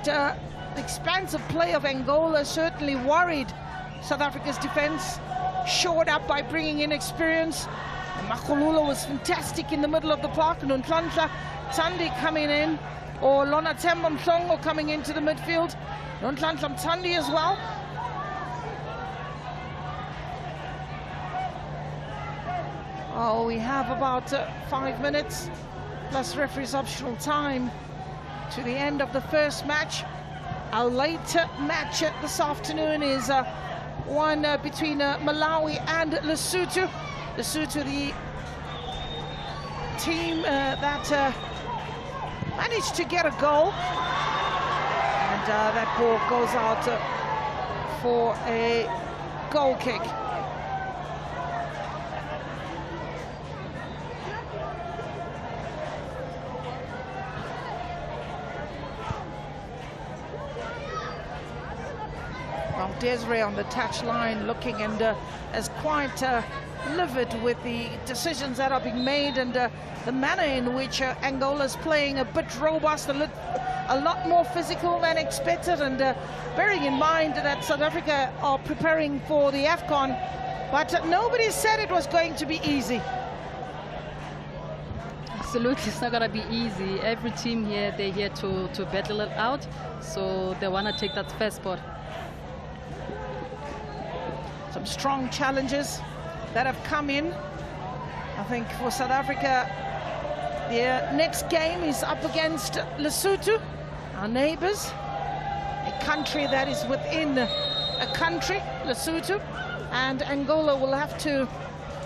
The expansive play of Angola certainly worried South Africa's defense, shored up by bringing in experience. Makhulula was fantastic in the middle of the park, and Nonhlanhla Mthandi coming in, or Lonatemba Mhlongo coming into the midfield. Nonhlanhla Mthandi as well. Oh, we have about 5 minutes plus referee's optional time to the end of the first match. Our later match this afternoon is one between Malawi and Lesotho. Lesotho, the team that managed to get a goal, and that ball goes out for a goal kick. Desiree on the touchline looking and as quite livid with the decisions that are being made, and the manner in which Angola is playing a bit robust, a lot more physical than expected, and bearing in mind that South Africa are preparing for the AFCON, but nobody said it was going to be easy. Absolutely, it's not going to be easy. Every team here, they're here to battle it out, so they want to take that first spot. Some strong challenges that have come in. I think for South Africa, their next game is up against Lesotho, our neighbors, a country that is within a country, Lesotho, and Angola will have to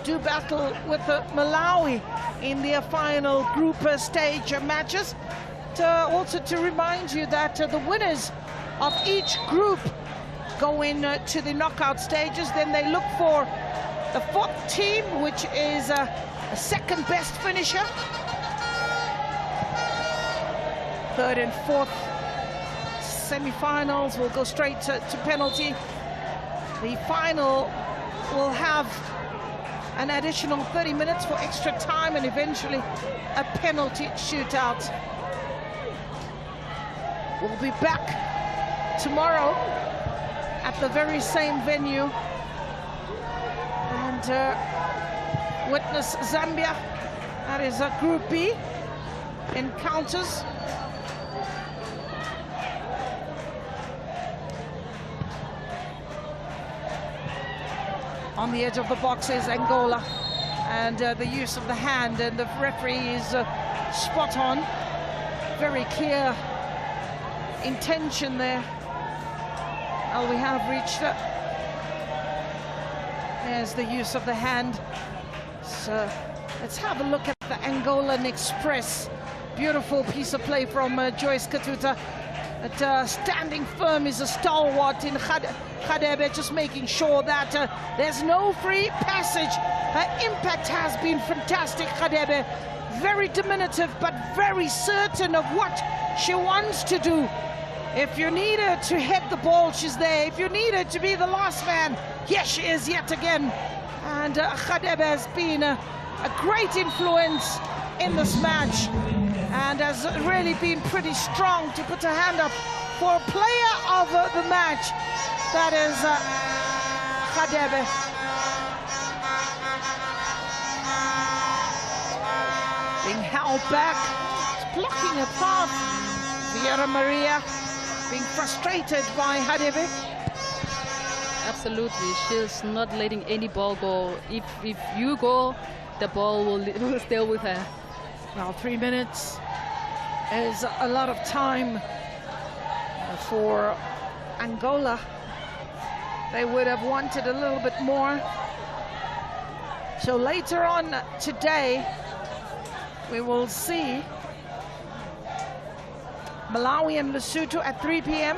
do battle with Malawi in their final group stage matches. Also to remind you that the winners of each group go in to the knockout stages. Then they look for the fourth team, which is a second best finisher. Third and fourth semi-finals will go straight to penalty. The final will have an additional 30 minutes for extra time and eventually a penalty shootout. We'll be back tomorrow at the very same venue and witness Zambia. That is a Group B encounters. On the edge of the box is Angola, and the use of the hand, and the referee is spot on. Very clear intention there. Well, we have reached there's the use of the hand. So let's have a look at the Angolan Express. Beautiful piece of play from Joyce Katuta. But standing firm is a stalwart in Khadebe, just making sure that there's no free passage. Her impact has been fantastic, Khadebe. Very diminutive, but very certain of what she wants to do. If you need her to head the ball, she's there. If you need her to be the last man, here she is yet again. And Khadebe has been a great influence in this match and has really been pretty strong to put her hand up for a player of the match. That is Khadebe. Being held back, blocking a path. Vieira Maria being frustrated by Khadebe. Absolutely, she's not letting any ball go. If you go, the ball will stay with her. Well, 3 minutes is a lot of time for Angola. They would have wanted a little bit more. So later on today, we will see Malawi and Lesotho at 3 p.m.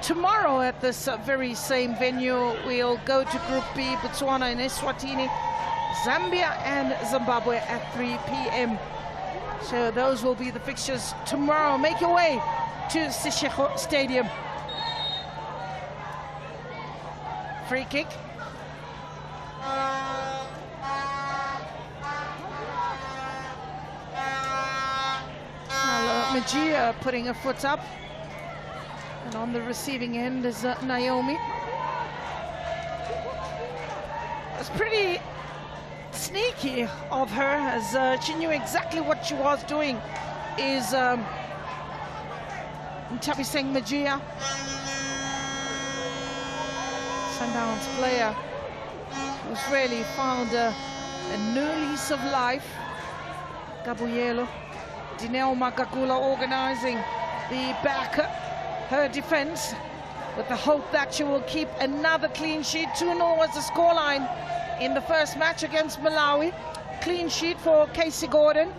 Tomorrow at this very same venue, we'll go to Group B, Botswana and Eswatini, Zambia and Zimbabwe at 3 p.m. So those will be the fixtures tomorrow. Make your way to Seshego Stadium. Free kick. Magia putting her foot up. And on the receiving end is Naomi. It's pretty sneaky of her, as she knew exactly what she was doing. Is Ntabiseng Magia, Sundowns player, who's really found a new lease of life. Gabuyelo, Dineo Magagula organizing the back her defense with the hope that she will keep another clean sheet. 2-0 was the scoreline in the first match against Malawi. Clean sheet for Casey Gordon.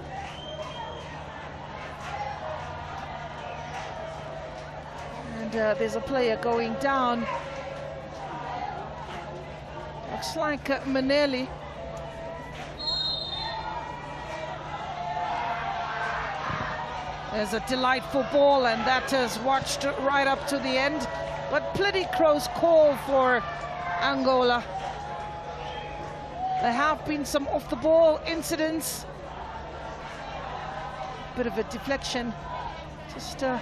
And there's a player going down. Looks like Maneli. There's a delightful ball, and that is watched right up to the end. But pretty close call for Angola. There have been some off-the-ball incidents. Bit of a deflection. Just, no,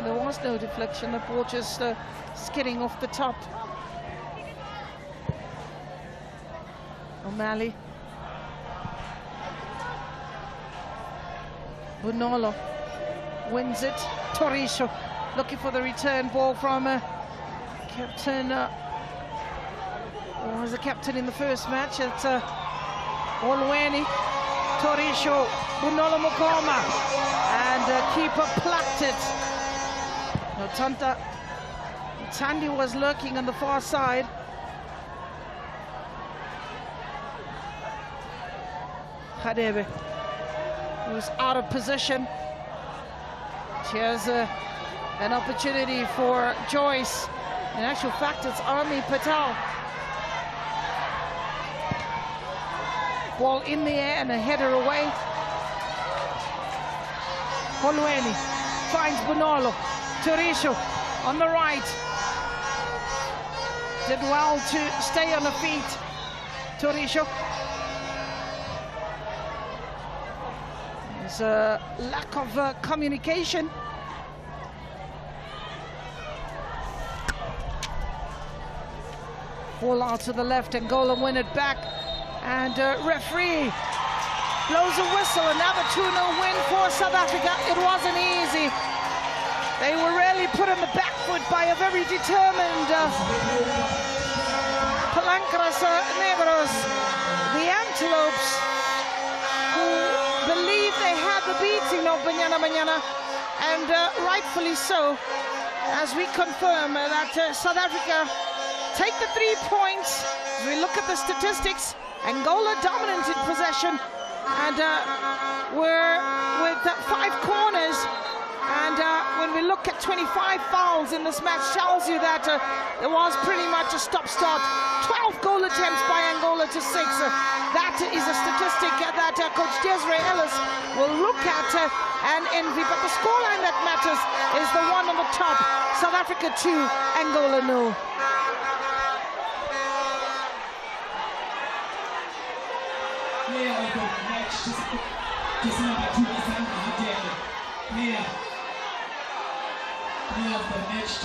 there was no deflection. The ball just skidding off the top. O'Malley. Bunolo wins it. Torisho looking for the return ball from captain. Was the captain in the first match? It's Olweni. Torisho, Bunolo Mokoma, and keeper plucked it. Tandi was lurking on the far side. Hadebe, who's out of position. She has an opportunity for Joyce. In actual fact, it's Armi Patel. Ball in the air and a header away. Holweni finds Bunolo. Torisho on the right. Did well to stay on the feet. Torisho. There's a lack of communication. Ball out to the left, Angola win it back. And referee blows a whistle. Another 2-0 win for South Africa. It wasn't easy. They were really put on the back foot by a very determined Palancras Negros, the Antelopes, who believed they had the beating of Banyana, and rightfully so, as we confirm that South Africa take the 3 points. As we look at the statistics, Angola dominant in possession, and we're with 5 corners. And when we look at 25 fouls in this match, tells you that there was pretty much a stop-start. 12 goal attempts by Angola to 6. That is a statistic that Coach Desiree Ellis will look at and envy. But the scoreline that matters is the one on the top. South Africa 2, Angola 0. Player of the match, just number 2 is Angola. Player of the match,